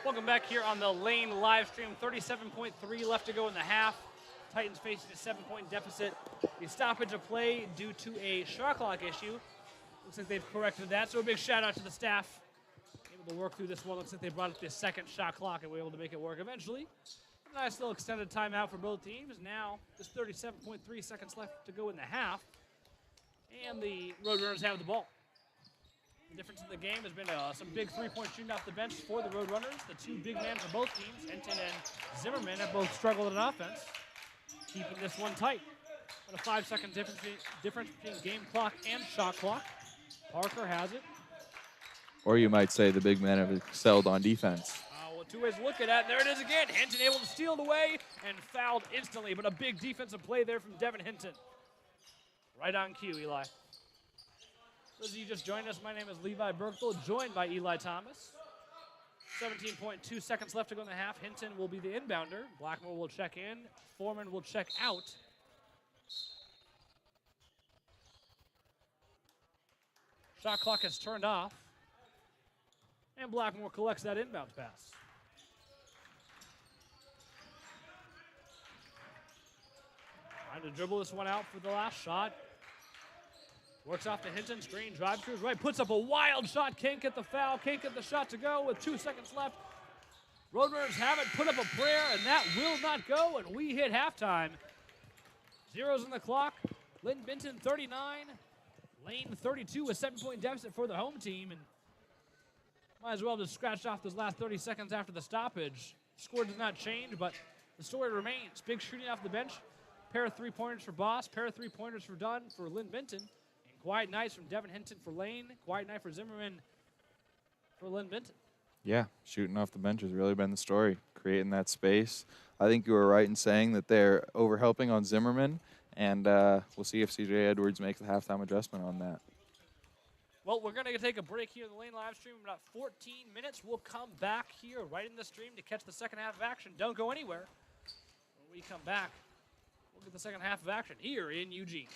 Welcome back here on the Lane live stream. 37.3 left to go in the half. Titans facing a 7-point deficit. The stoppage of play due to a shot clock issue. Looks like they've corrected that, so a big shout out to the staff. Able to work through this one. Looks like they brought up the second shot clock and were able to make it work eventually. Nice little extended timeout for both teams. Now, just 37.3 seconds left to go in the half. And the Roadrunners have the ball. The difference in the game has been some big three-point shooting off the bench for the Roadrunners. The two big men for both teams, Hinton and Zimmerman, have both struggled on offense, keeping this one tight. But a 5-second difference between game clock and shot clock. Parker has it. Or you might say the big men have excelled on defense. Well, two ways to look at it. There it is again. Hinton able to steal it away and fouled instantly, but a big defensive play there from Devin Hinton. Right on cue, Eli. Those of you just joined us, my name is Levi Berkthal, joined by Eli Thomas. 17.2 seconds left to go in the half. Hinton will be the inbounder. Blackmore will check in. Foreman will check out. Shot clock has turned off. And Blackmore collects that inbound pass. Trying to dribble this one out for the last shot. Works off the Hinton screen, drives to his right, puts up a wild shot, can't get the foul, can't get the shot to go with 2 seconds left. Roadrunners have it, put up a prayer, and that will not go, and we hit halftime. Zeros on the clock. Linn-Benton 39, Lane 32, a 7-point deficit for the home team, and might as well just scratch off those last 30 seconds after the stoppage. Score does not change, but the story remains. Big shooting off the bench. Pair of three-pointers for Boss, pair of three-pointers for Dunn for Linn-Benton. And quiet nights from Devin Hinton for Lane. Quiet night for Zimmerman for Linn-Benton. Yeah, shooting off the bench has really been the story, creating that space. I think you were right in saying that they're overhelping on Zimmerman, and we'll see if C.J. Edwards makes the halftime adjustment on that. Well, we're going to take a break here in the Lane live stream in about 14 minutes. We'll come back here right in the stream to catch the second half of action. Don't go anywhere. When we come back, we'll get the second half of action here in Eugene.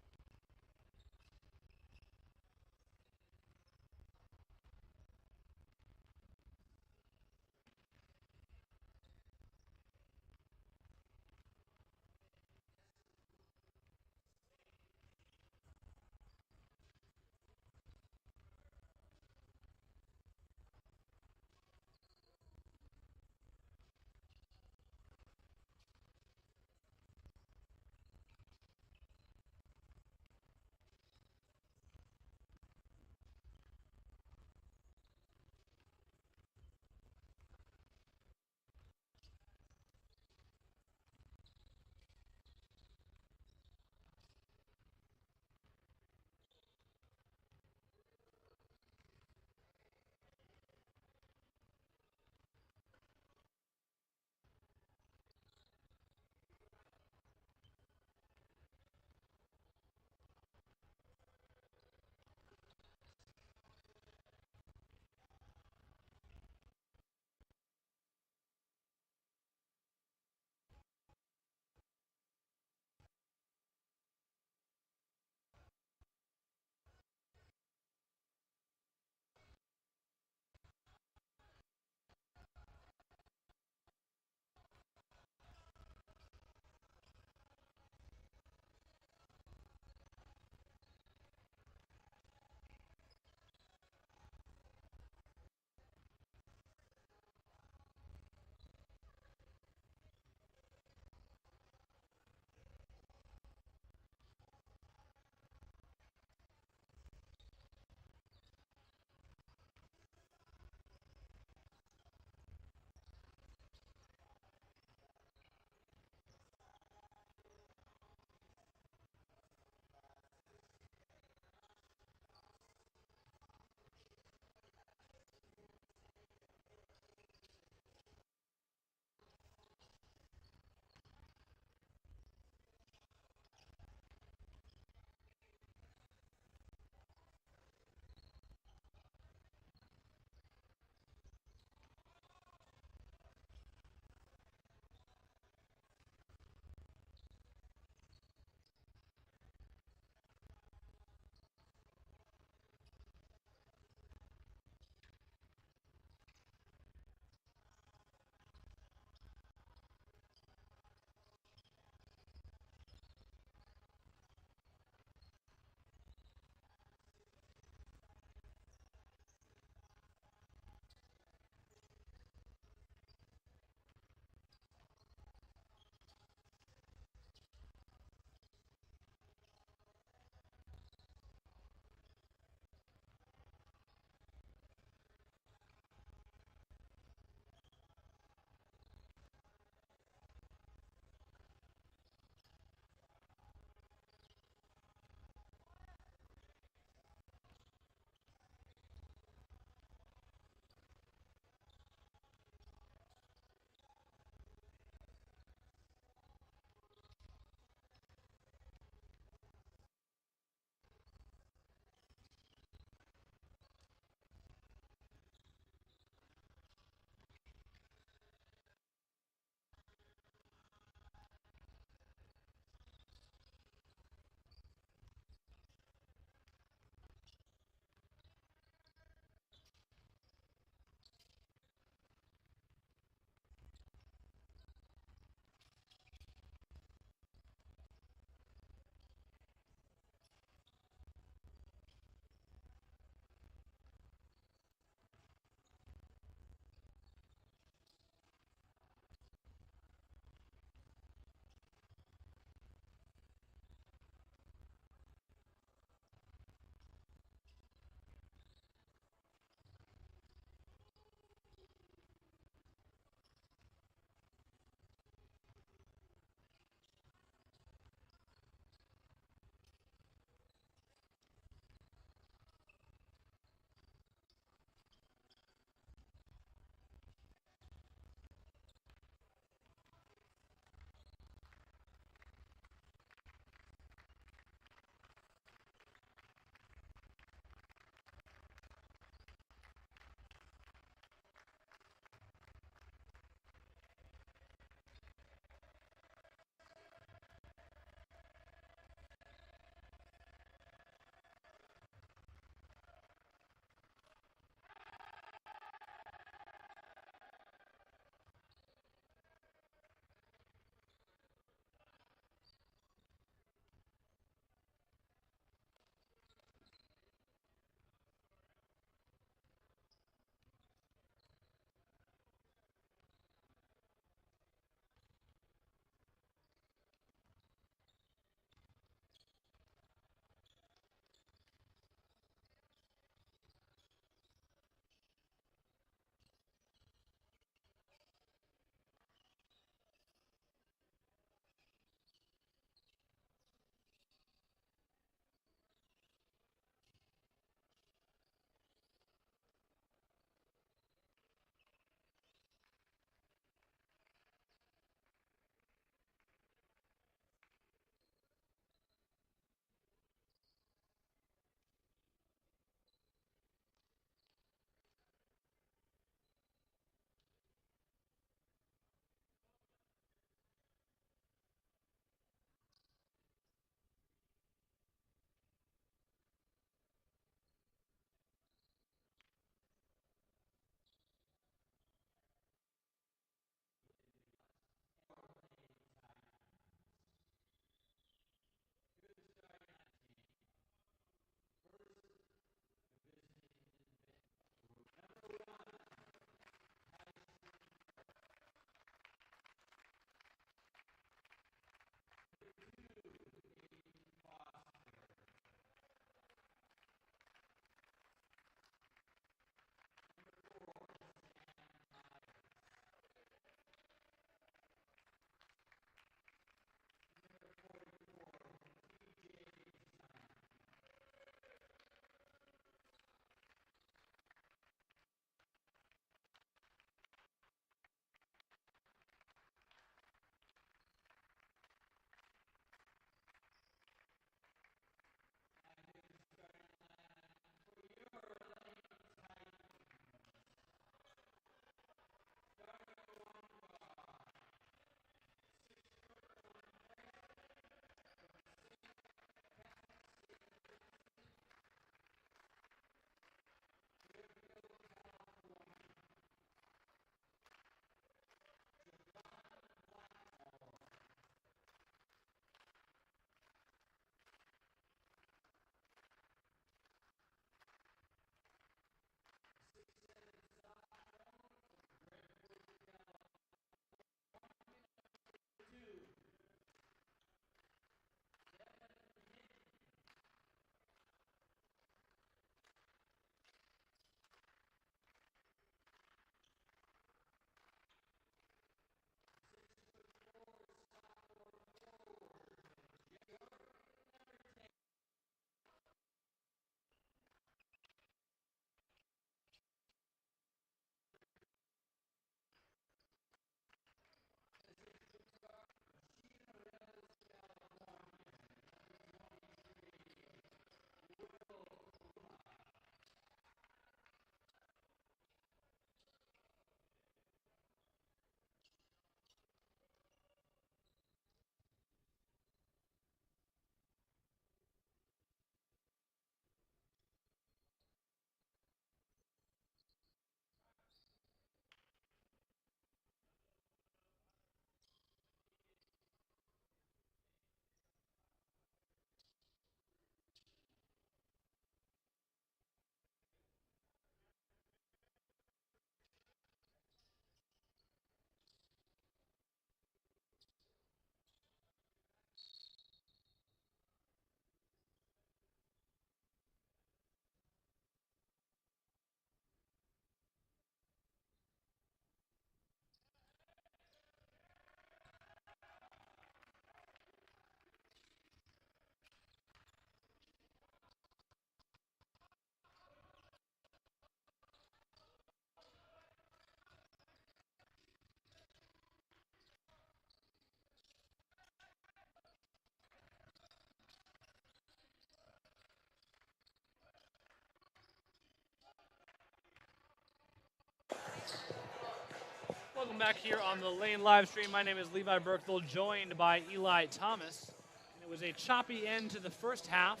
Welcome back here on the Lane live stream. My name is Levi Berkthel, joined by Eli Thomas. And it was a choppy end to the first half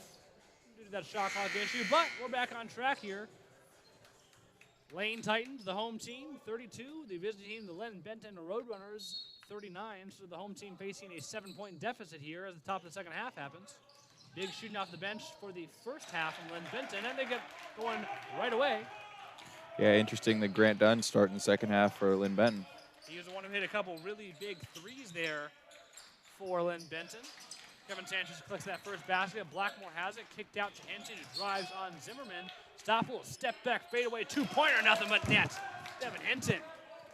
due to that shot clock issue, but we're back on track here. Lane Titans, the home team, 32. The visiting team, the Linn-Benton Roadrunners, 39. So the home team facing a 7-point deficit here as the top of the second half happens. Big shooting off the bench for the first half from Linn-Benton, and they get going right away. Yeah, interesting that Grant Dunn starting the second half for Linn-Benton. He was the one who hit a couple really big threes there for Linn-Benton. Kevin Sanchez collects that first basket. Blackmore has it, kicked out to Hinton, who drives on Zimmerman. Stoppel, step back, fadeaway, two-pointer, nothing but net. Devin Hinton.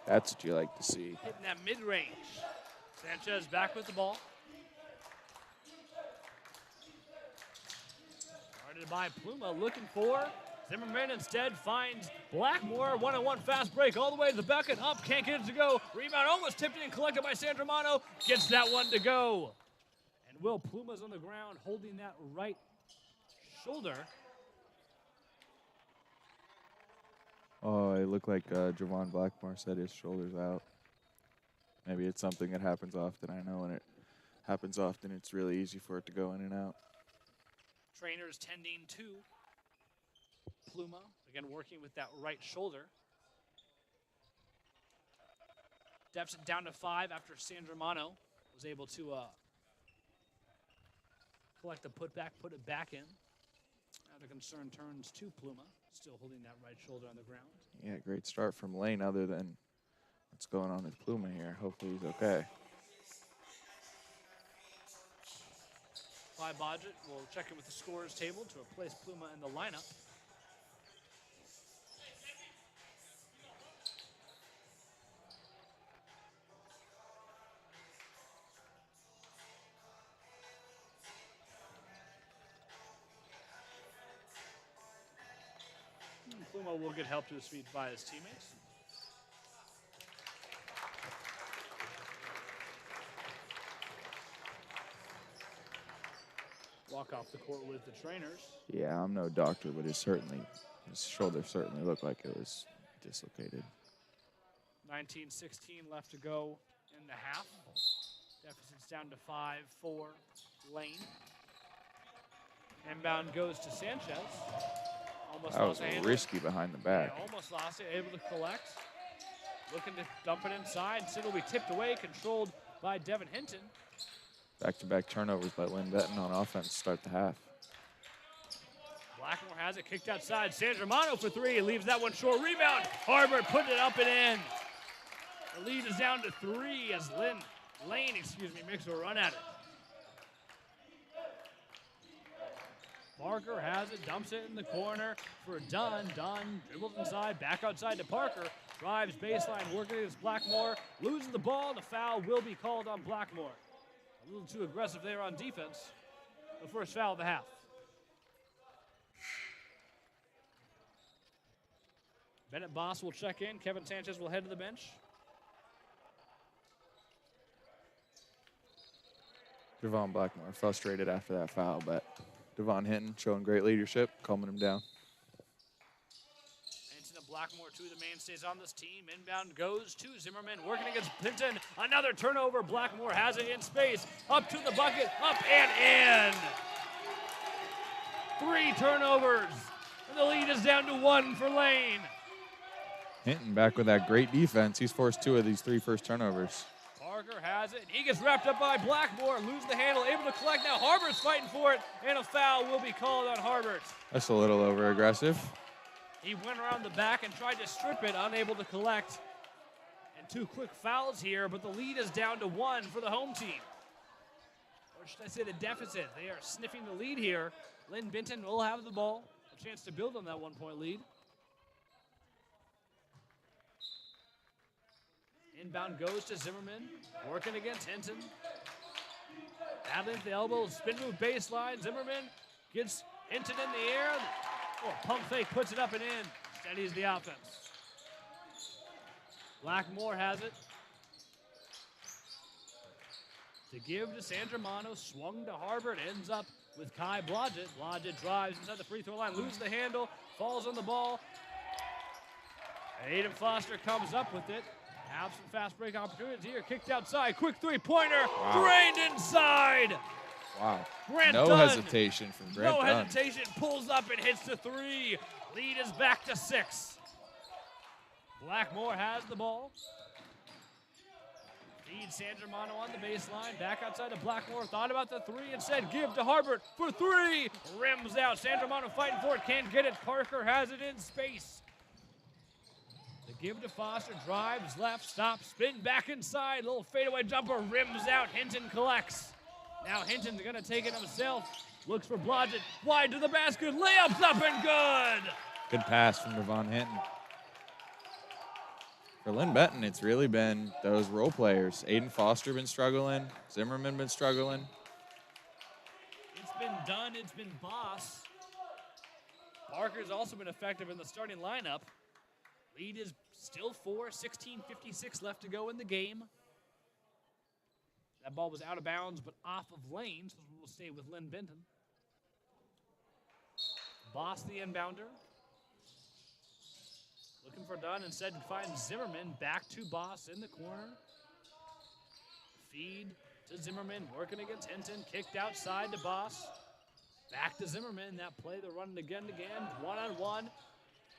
That's what you like to see. Hitting that mid-range. Sanchez back with the ball. Started by Pluma, looking for Zimmerman. Instead finds Blackmore. One-on-one fast break all the way to the bucket. Up, can't get it to go. Rebound almost tipped in, collected by Sandramano. Gets that one to go. And Will Pluma's on the ground holding that right shoulder. Oh, it looked like Javon Blackmore said his shoulder's out. Maybe it's something that happens often. I know when it happens often, it's really easy for it to go in and out. Trainers tending to Pluma, again working with that right shoulder. Deficit down to 5 after Sandramano was able to collect the putback, put it back in. Now the concern turns to Pluma, still holding that right shoulder on the ground. Yeah, great start from Lane other than what's going on with Pluma here. Hopefully he's okay. Clyde Bodgett will check in with the scorers table to replace Pluma in the lineup. Pluma will get help to his feet by his teammates. Walk off the court with the trainers. Yeah, I'm no doctor, but his shoulder certainly looked like it was dislocated. 19:16 left to go in the half. Deficit's down to 5 for Lane. Inbound goes to Sanchez. Almost That lost was a handle. risky behind the back. Yeah, almost lost it, able to collect. Looking to dump it inside. Instead will be tipped away, controlled by Devin Hinton. Back-to-back turnovers by Linn-Benton on offense to start the half. Blackmore has it, kicked outside. Sandramano for 3, leaves that one short. Rebound, Harbert put it up and in. The lead is down to 3 as Lane makes a run at it. Parker has it, dumps it in the corner for Dunn. Dunn dribbles inside, back outside to Parker. Drives baseline, working against Blackmore. Loses the ball, the foul will be called on Blackmore. A little too aggressive there on defense. The first foul of the half. Bennett Boss will check in. Kevin Sanchez will head to the bench. Javon Blackmore frustrated after that foul, but Devon Hinton showing great leadership, calming him down. Hinton and Blackmore, two of the mainstays on this team. Inbound goes to Zimmerman, working against Hinton. Another turnover. Blackmore has it in space. Up to the bucket, up and in. 3 turnovers. And the lead is down to 1 for Lane. Hinton back with that great defense. He's forced 2 of these 3 first turnovers. Parker has it, and he gets wrapped up by Blackmore, loses the handle, able to collect. Now Harbert's fighting for it, and a foul will be called on Harbert. That's a little over-aggressive. He went around the back and tried to strip it, unable to collect. And 2 quick fouls here, but the lead is down to 1 for the home team. Or should I say the deficit? They are sniffing the lead here. Linn-Benton will have the ball, a chance to build on that 1-point lead. Inbound goes to Zimmerman, working against Hinton. Battling the elbow, spin move baseline. Zimmerman gets Hinton in the air. Oh, pump fake, puts it up and in. Steadies the offense. Blackmore has it. To give to Sandramano, swung to Harbert, ends up with Kai Blodgett. Blodgett drives inside the free throw line, loses the handle, falls on the ball. Aiden Foster comes up with it. Have some fast break opportunities here. Kicked outside. Quick three-pointer. Wow. Drained inside. Wow. Grant No Dunn. hesitation from Grant No Dunn. hesitation. Pulls up and hits the three. Lead is back to 6. Blackmore has the ball. Feed San Germano on the baseline. Back outside to Blackmore. Thought about the three and said give to Harbert for 3. Rims out. San Germano fighting for it. Can't get it. Parker has it in space. The give to Foster. Drives left. Stops. Spin back inside. Little fadeaway jumper. Rims out. Hinton collects. Now Hinton's going to take it himself. Looks for Blodgett. Wide to the basket. Layups up and good. Good pass from Devon Hinton. For Linn-Benton, it's really been those role players. Aiden Foster been struggling. Zimmerman been struggling. It's been Dunn. It's been Boss. Parker's also been effective in the starting lineup. Lead is still 4. 16:56 left to go in the game. That ball was out of bounds, but off of lane, so we'll stay with Linn-Benton. Boss, the inbounder. Looking for Dunn, instead finds Zimmerman. Back to Boss in the corner. Feed to Zimmerman, working against Hinton. Kicked outside to Boss. Back to Zimmerman. That play, they're running again and again. One-on-one.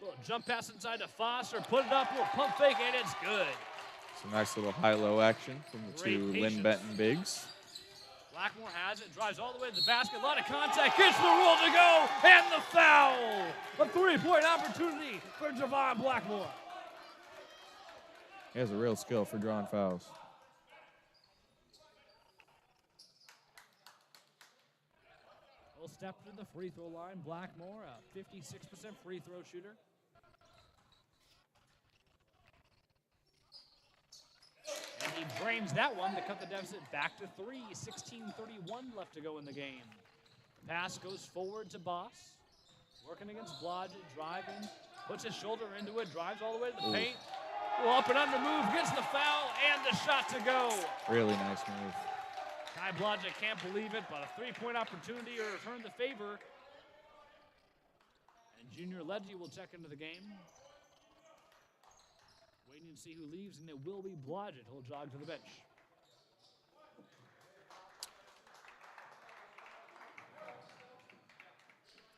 Little jump pass inside to Foster. Put it up, little pump fake, and it's good. Some nice little high-low action from the Great two patience. Linn-Benton bigs. Blackmore has it, drives all the way to the basket, a lot of contact, gets the roll to go, and the foul! A three-point opportunity for Javon Blackmore. He has a real skill for drawing fouls. He'll step to the free throw line. Blackmore, a 56% free throw shooter. And he drains that one to cut the deficit back to 3. 16:31 left to go in the game. Pass goes forward to Boss. Working against Blodgett, driving, puts his shoulder into it, drives all the way to the paint. Well, up and under move, gets the foul, and the shot to go. Really nice move. Kai Blodgett can't believe it, but a three-point opportunity to return the favor. And Junior Ledgy will check into the game. Waiting to see who leaves, and it will be Blodgett. He'll jog to the bench.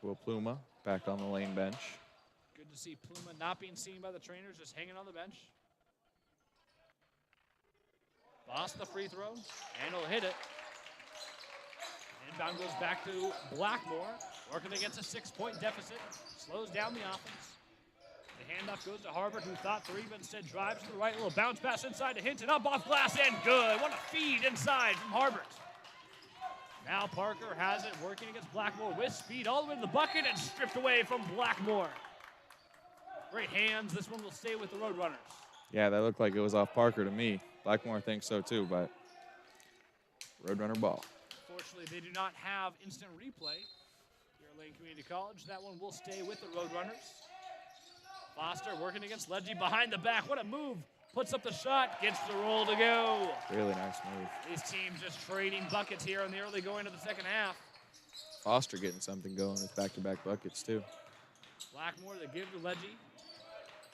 Will Pluma back on the lane bench. Good to see Pluma not being seen by the trainers, just hanging on the bench. Boss the free throw, and he'll hit it. Inbound goes back to Blackmore, working against a 6-point deficit. Slows down the offense. The handoff goes to Harbert, who thought 3, but instead drives to the right. Little bounce pass inside to Hinton, up off glass, and good. What a feed inside from Harbert. Now Parker has it, working against Blackmore with speed all the way to the bucket and stripped away from Blackmore. Great hands. This one will stay with the Roadrunners. Yeah, that looked like it was off Parker to me. Blackmore thinks so too, but Roadrunner ball. Fortunately, they do not have instant replay here at Lane Community College. That one will stay with the Roadrunners. Foster working against Ledgy behind the back. What a move. Puts up the shot, gets the roll to go. Really nice move. These teams just trading buckets here in the early going to the second half. Foster getting something going with back-to-back buckets too. Blackmore, the give to Ledgy.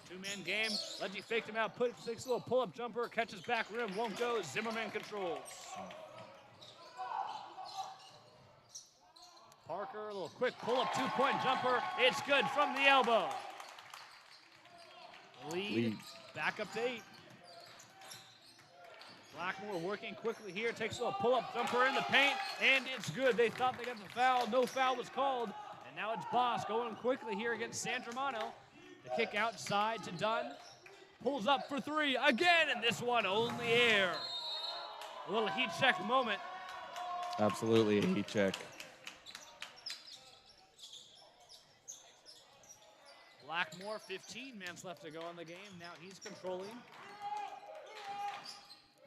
Two-man game. Ledgy faked him out, takes a little pull-up jumper, catches back rim, won't go. Zimmerman controls. Parker, a little quick pull-up 2-point jumper. It's good from the elbow. Lead. Back up to 8. Blackmore working quickly here, takes a little pull-up jumper in the paint, and it's good. They thought they got the foul. No foul was called. And now it's Boss going quickly here against San Germano. The kick outside to Dunn. Pulls up for 3 again, and this one only air. A little heat check moment. Absolutely a heat check. Blackmore, 15 minutes left to go in the game. Now he's controlling.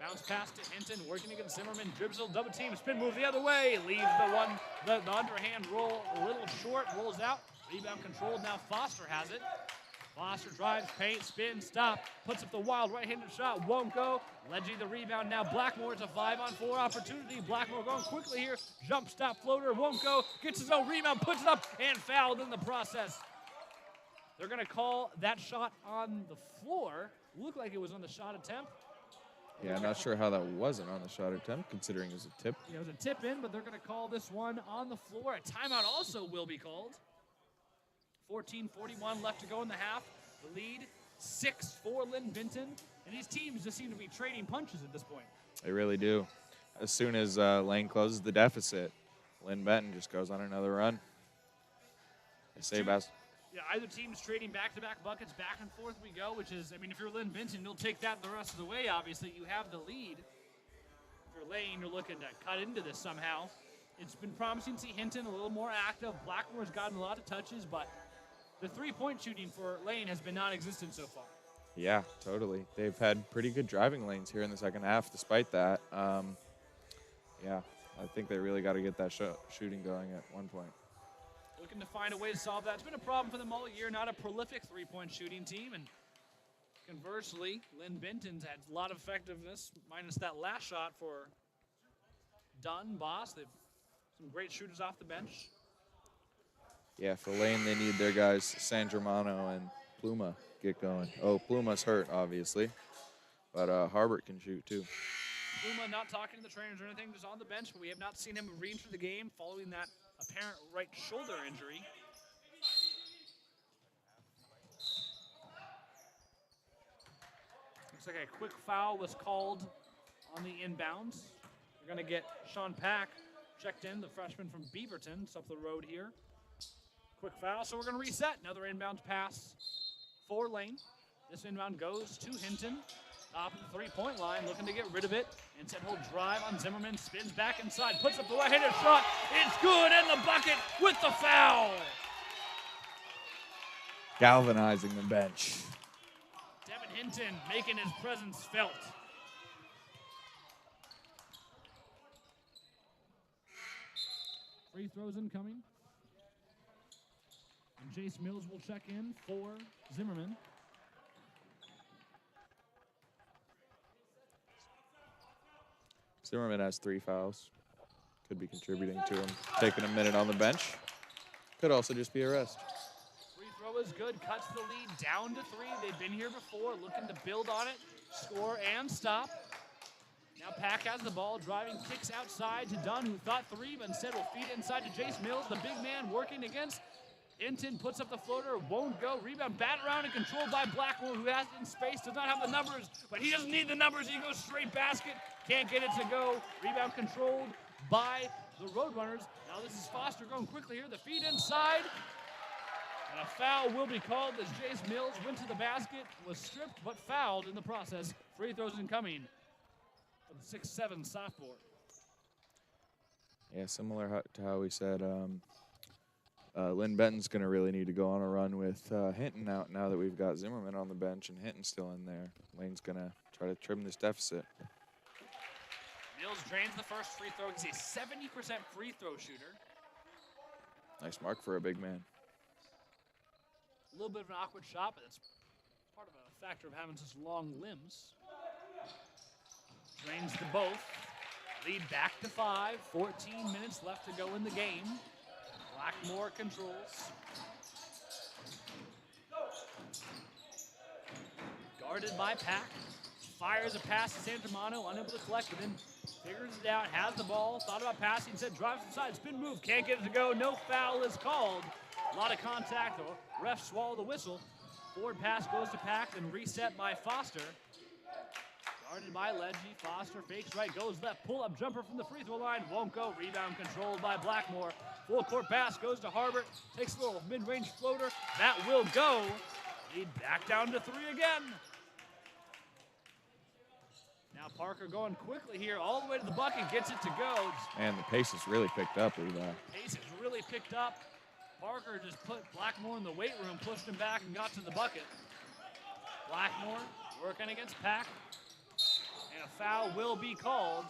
Bounce pass to Hinton, working against Zimmerman. Dribbles, double team, spin move the other way. Leaves the underhand roll a little short, rolls out. Rebound controlled, now Foster has it. Foster drives, paint, spin, stop. Puts up the wild right-handed shot, won't go. Ledgy the rebound, now Blackmore. It's a 5-on-4 opportunity. Blackmore going quickly here. Jump stop floater, won't go. Gets his own rebound, puts it up, and fouled in the process. They're going to call that shot on the floor. looked like it was on the shot attempt. Yeah, I'm not sure how that wasn't on the shot attempt, considering it was a tip. Yeah, it was a tip in, but they're going to call this one on the floor. A timeout also will be called. 14:41 left to go in the half. The lead, 6 for Linn-Benton. And these teams just seem to be trading punches at this point. They really do. As soon as Lane closes the deficit, Linn-Benton just goes on another run. They say Yeah, either team's trading back-to-back buckets, back and forth we go, which is, I mean, if you're Linn-Benton, you'll take that the rest of the way, obviously. You have the lead. If you're Lane, you're looking to cut into this somehow. It's been promising to see Hinton a little more active. Blackmore's gotten a lot of touches, but the three-point shooting for Lane has been non-existent so far. Yeah, totally. They've had pretty good driving lanes here in the second half despite that. Yeah, I think they really got to get that shooting going at one point. Looking to find a way to solve that. It's been a problem for them all year, not a prolific three-point shooting team. And conversely, Linn-Benton's had a lot of effectiveness, minus that last shot for Dunn, Boss. They've some great shooters off the bench. Yeah, for Lane, they need their guys, San Germano and Pluma, get going. Oh, Pluma's hurt, obviously, but Harbert can shoot, too. Pluma not talking to the trainers or anything, just on the bench, but we have not seen him re-enter the game following that apparent right shoulder injury. Looks like a quick foul was called on the inbounds. We're going to get Sean Pack checked in, the freshman from Beaverton. It's up the road here. Quick foul, so we're going to reset. Another inbound pass for Lane. This inbound goes to Hinton. Top of the three-point line, looking to get rid of it. Instead, he'll drive on Zimmerman, spins back inside, puts up the right-handed shot. It's good, and the bucket with the foul. Galvanizing the bench. Devin Hinton making his presence felt. Free throws incoming. And Jace Mills will check in for Zimmerman. Zimmerman has 3 fouls. Could be contributing to him taking a minute on the bench. Could also just be a rest. Free throw is good. Cuts the lead down to 3. They've been here before, looking to build on it, score and stop. Now Pack has the ball, driving, kicks outside to Dunn, who thought 3, but instead will feed inside to Jace Mills, the big man working against Hinton, puts up the floater, won't go. Rebound, bat around and controlled by Blackmore, who has it in space, does not have the numbers, but he doesn't need the numbers. He goes straight basket, can't get it to go. Rebound controlled by the Roadrunners. Now this is Foster going quickly here. The feed inside. And a foul will be called as Jace Mills went to the basket, was stripped but fouled in the process. Free throws incoming for the 6'7" sophomore. Yeah, similar to how we said, Linn-Benton's going to really need to go on a run with Hinton out now that we've got Zimmerman on the bench and Hinton still in there. Lane's going to try to trim this deficit. Mills drains the first free throw. He's a 70% free throw shooter. Nice mark for a big man. A little bit of an awkward shot, but that's part of a factor of having such long limbs. Drains the both. Lead back to 5. 14 minutes left to go in the game. Blackmore controls. Guarded by Pack. Fires a pass to San Germano, unable to collect it, then figures it out, has the ball, thought about passing, said drives inside, spin move, can't get it to go, no foul is called. A lot of contact, the refs swallow the whistle. Forward pass goes to Pack, then reset by Foster. Guarded by Ledgy, Foster fakes right, goes left, pull-up jumper from the free throw line, won't go, rebound controlled by Blackmore. Full court pass goes to Harbert, takes a little mid-range floater, that will go. Lead back down to 3 again. Now Parker going quickly here, all the way to the bucket, gets it to go. And the pace has really picked up, Levi. Pace has really picked up. Parker just put Blackmore in the weight room, pushed him back, and got to the bucket. Blackmore working against Pack. And a foul will be called.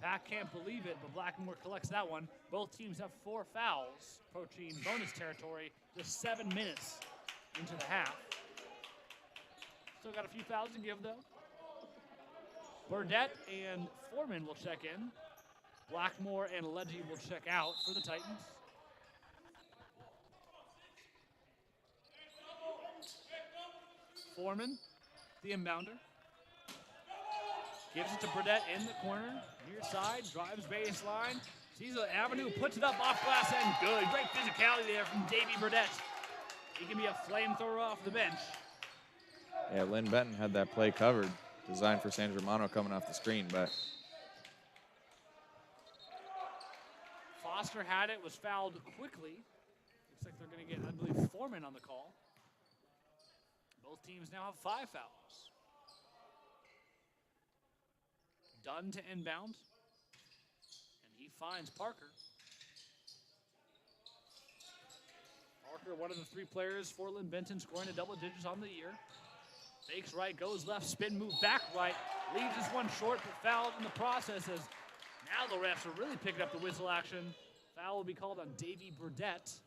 Pack can't believe it, but Blackmore collects that one. Both teams have 4 fouls, approaching bonus territory, just 7 minutes into the half. Still got a few fouls to give, though. Burdette and Foreman will check in. Blackmore and Ledgy will check out for the Titans. Foreman the inbounder. Gives it to Burdett in the corner. Near side, drives baseline. Sees the avenue, puts it up off glass and good. Great physicality there from Davey Burdett. He can be a flamethrower off the bench. Yeah, Linn-Benton had that play covered, designed for San Germano coming off the screen, but Foster had it, was fouled quickly. Looks like they're going to get, I believe, Foreman on the call. Both teams now have 5 fouls. Dunn to inbound. And he finds Parker. Parker, one of the 3 players for Linn-Benton, scoring a double digits on the year. Fakes right, goes left, spin move back right. Leaves this one short, but fouled in the process as now the refs are really picking up the whistle action. Foul will be called on Davey Burdett.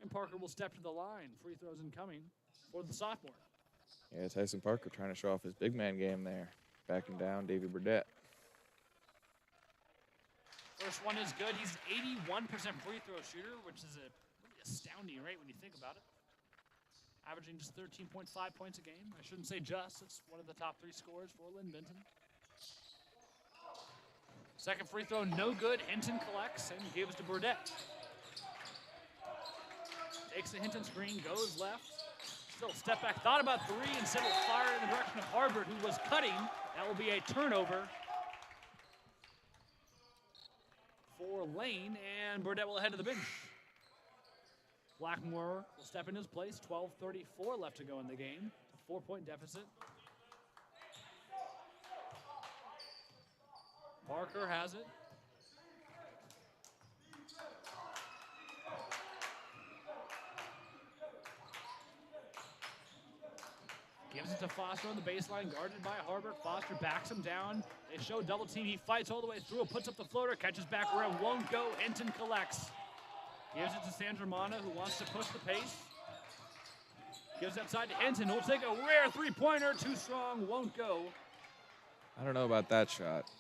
And Parker will step to the line. Free throws incoming for the sophomore. yeah, Tyson Parker trying to show off his big man game there, backing down Davey Burdett. First one is good. He's an 81% free throw shooter, which is a really astounding rate when you think about it. Averaging just 13.5 points a game. I shouldn't say just. It's one of the top 3 scorers for Linn-Benton. Second free throw, no good. Hinton collects and gives to Burdett. Takes the Hinton screen, goes left. Still step back, thought about 3, instead will fire in the direction of Harbert, who was cutting. That will be a turnover for Lane, and Burdett will head to the bench. Blackmore will step in his place. 12:34 left to go in the game. A 4-point deficit. Parker has it. Gives it to Foster on the baseline, guarded by Harbert. Foster backs him down. They show double team. He fights all the way through, puts up the floater, catches back where it won't go. Hinton collects. Gives it to San Germano, who wants to push the pace. Gives that side to Hinton, who'll take a rare 3-pointer. Too strong, won't go. I don't know about that shot.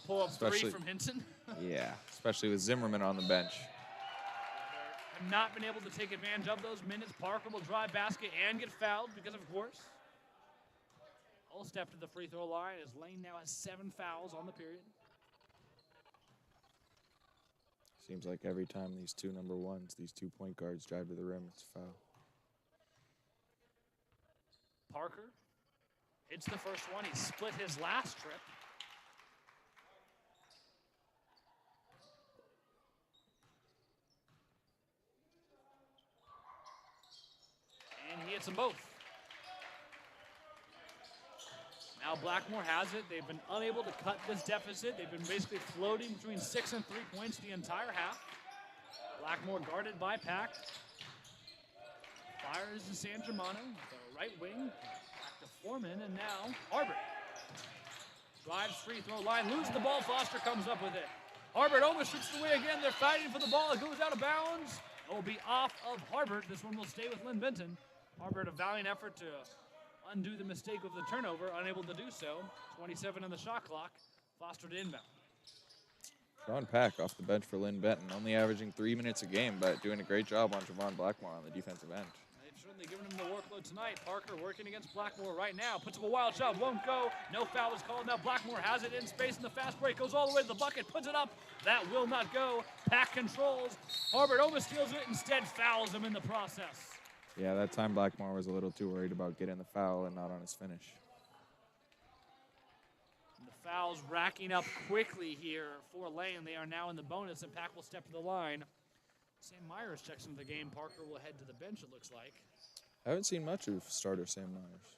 Pull up 3 from Hinton. Yeah, especially with Zimmerman on the bench. Have not been able to take advantage of those minutes. Parker will drive basket and get fouled because, of course. All step to the free throw line as Lane now has 7 fouls on the period. Seems like every time these 2 number 1s, these 2 point guards drive to the rim, it's a foul. Parker hits the first one. He split his last trip. And he hits them both. Now Blackmore has it. They've been unable to cut this deficit. They've been basically floating between 6 and 3 points the entire half. Blackmore guarded by Pack. Fires to San Germano, the right wing. Back to Foreman, and now Harbert. Drives free throw line, loses the ball. Foster comes up with it. Harbert almost shoots it away again. They're fighting for the ball. It goes out of bounds. It will be off of Harbert. This one will stay with Linn-Benton. Harbert, a valiant effort to undo the mistake of the turnover, unable to do so. 27 on the shot clock. Foster to inbound. Sean Pack off the bench for Linn-Benton, only averaging 3 minutes a game, but doing a great job on Javon Blackmore on the defensive end. They've certainly given him the workload tonight. Parker working against Blackmore right now. Puts up a wild shot, won't go. No foul is called. Now Blackmore has it in space, and the fast break goes all the way to the bucket, puts it up. That will not go. Pack controls. Harbert almost steals it, instead fouls him in the process. Yeah, that time Blackmore was a little too worried about getting the foul and not on his finish. And the fouls racking up quickly here for Lane. They are now in the bonus, and Pack will step to the line. Sam Myers checks into the game. Parker will head to the bench, it looks like. I haven't seen much of starter Sam Myers.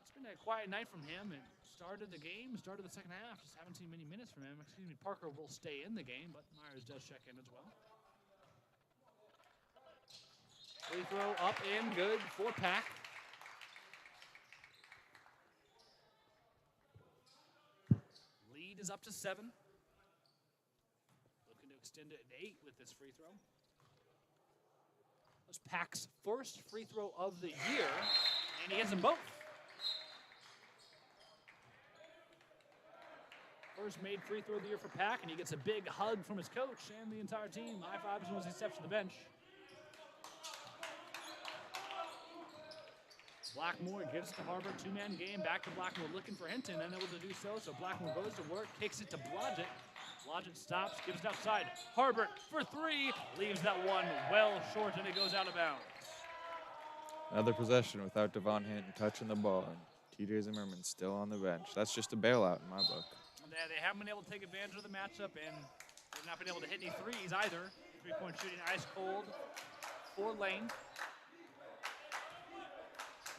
It's been a quiet night from him, and started the game, started the second half. Just haven't seen many minutes from him. Excuse me, Parker will stay in the game, but Myers does check in as well. Free throw up and good for Pack. Lead is up to 7. Looking to extend it to 8 with this free throw. That was Pack's first free throw of the year, and he hits them both. First made free throw of the year for Pack, and he gets a big hug from his coach and the entire team. High fives him as he steps to the bench. Blackmore gives it to Harbor, two-man game, back to Blackmore looking for Hinton, unable to do so, so Blackmore goes to work, kicks it to Blodgett. Blodgett stops, gives it outside. Harbor for three, leaves that one well short, and it goes out of bounds. Another possession without Devon Hinton touching the ball, and TJ Zimmerman still on the bench. That's just a bailout in my book. They haven't been able to take advantage of the matchup, and they've not been able to hit any threes either. Three-point shooting ice cold for Lane.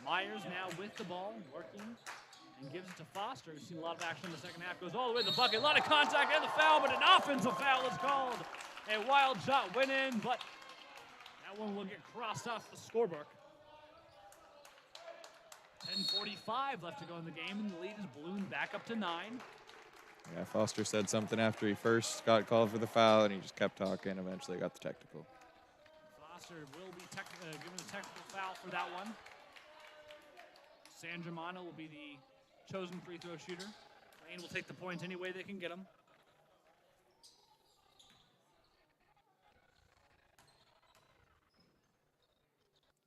Myers now with the ball, working, and gives it to Foster. We've seen a lot of action in the second half. Goes all the way to the bucket. A lot of contact and the foul, but an offensive foul is called. A wild shot went in, but that one will get crossed off the scorebook. 10:45 left to go in the game, and the lead is ballooned back up to 9. Yeah, Foster said something after he first got called for the foul, and he just kept talking. Eventually got the technical. Foster will be given a technical foul for that one. San Germano will be the chosen free throw shooter. Lane will take the points any way they can get them.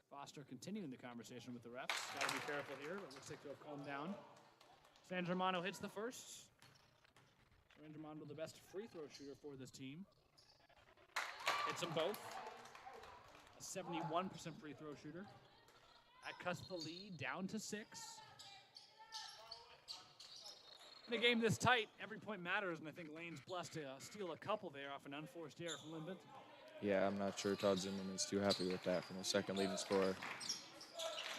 Foster continuing the conversation with the refs. Got to be careful here, but looks like they'll calm down. San Germano hits the first. San Germano, the best free throw shooter for this team. Hits them both. A 71% free throw shooter. That cuts the lead down to 6. In a game this tight, every point matters, and I think Lane's blessed to steal a couple there off an unforced error from Linn-Benton. Yeah, I'm not sure Todd Zimmerman's too happy with that from the second leading scorer.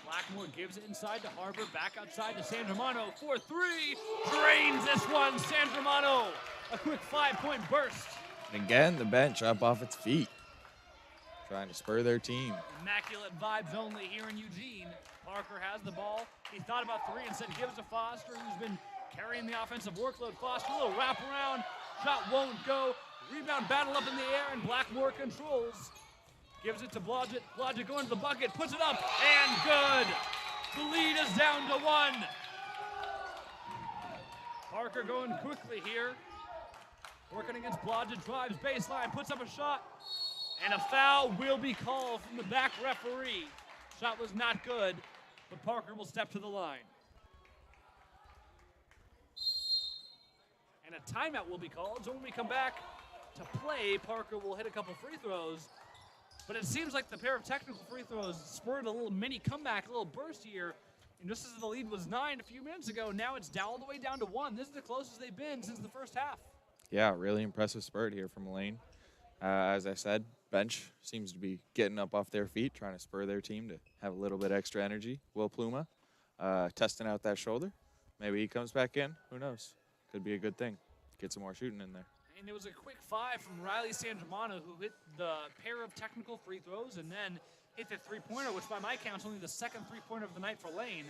Blackmore gives it inside to Harbor, back outside to San Germano for 3. Drains this one, San Germano. A quick 5-point burst. And again, the bench up off its feet, trying to spur their team. Immaculate vibes only here in Eugene. Parker has the ball. He thought about 3 and said give it to Foster, who's been carrying the offensive workload. Foster, a little wraparound. Shot won't go. Rebound battle up in the air, and Blackmore controls. Gives it to Blodgett. Blodgett going to the bucket, puts it up, and good. The lead is down to 1. Parker going quickly here. Working against Blodgett, drives baseline, puts up a shot. And a foul will be called from the back referee. Shot was not good, but Parker will step to the line. And a timeout will be called, so when we come back to play, Parker will hit a couple free throws. But it seems like the pair of technical free throws spurred a little mini comeback, a little burst here. And just as the lead was 9 a few minutes ago, now it's down all the way down to 1. This is the closest they've been since the first half. Yeah, really impressive spurt here from Lane. As I said, bench seems to be getting up off their feet, trying to spur their team to have a little bit extra energy. Will Pluma testing out that shoulder. Maybe he comes back in. Who knows? Could be a good thing. Get some more shooting in there. And it was a quick 5 from Riley San Germano, who hit the pair of technical free throws and then hit the three-pointer, which by my count is only the second three-pointer of the night for Lane.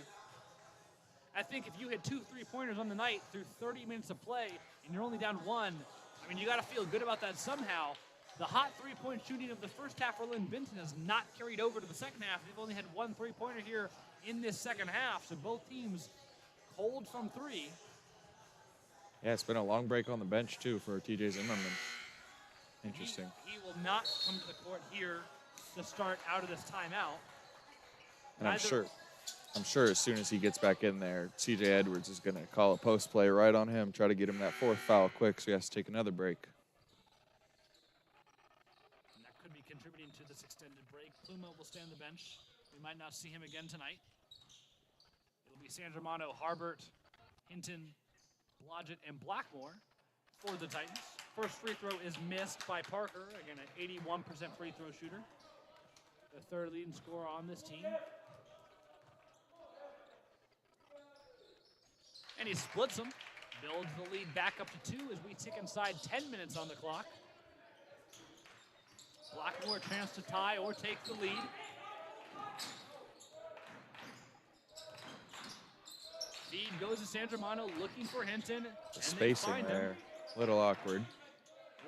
I think if you hit 2 three-pointers on the night through 30 minutes of play and you're only down 1, I mean, you got to feel good about that somehow. The hot three-point shooting of the first half for Linn-Benton has not carried over to the second half. They've only had 1 three-pointer here in this second half, so both teams cold from 3. Yeah, it's been a long break on the bench, too, for TJ Zimmerman. Interesting. He will not come to the court here to start out of this timeout. And I'm sure as soon as he gets back in there, CJ Edwards is going to call a post play right on him, try to get him that 4th foul quick, so he has to take another break. And that could be contributing to this extended break. Pluma will stay on the bench. We might not see him again tonight. It'll be San Germano, Harbert, Hinton, Blodgett, and Blackmore for the Titans. First free throw is missed by Parker. Again, an 81% free throw shooter. The third leading scorer on this team. And he splits them. Builds the lead back up to 2 as we tick inside 10 minutes on the clock. Blackmore chance to tie or take the lead. Feed goes to San Germano looking for Hinton. The spacing there, a little awkward.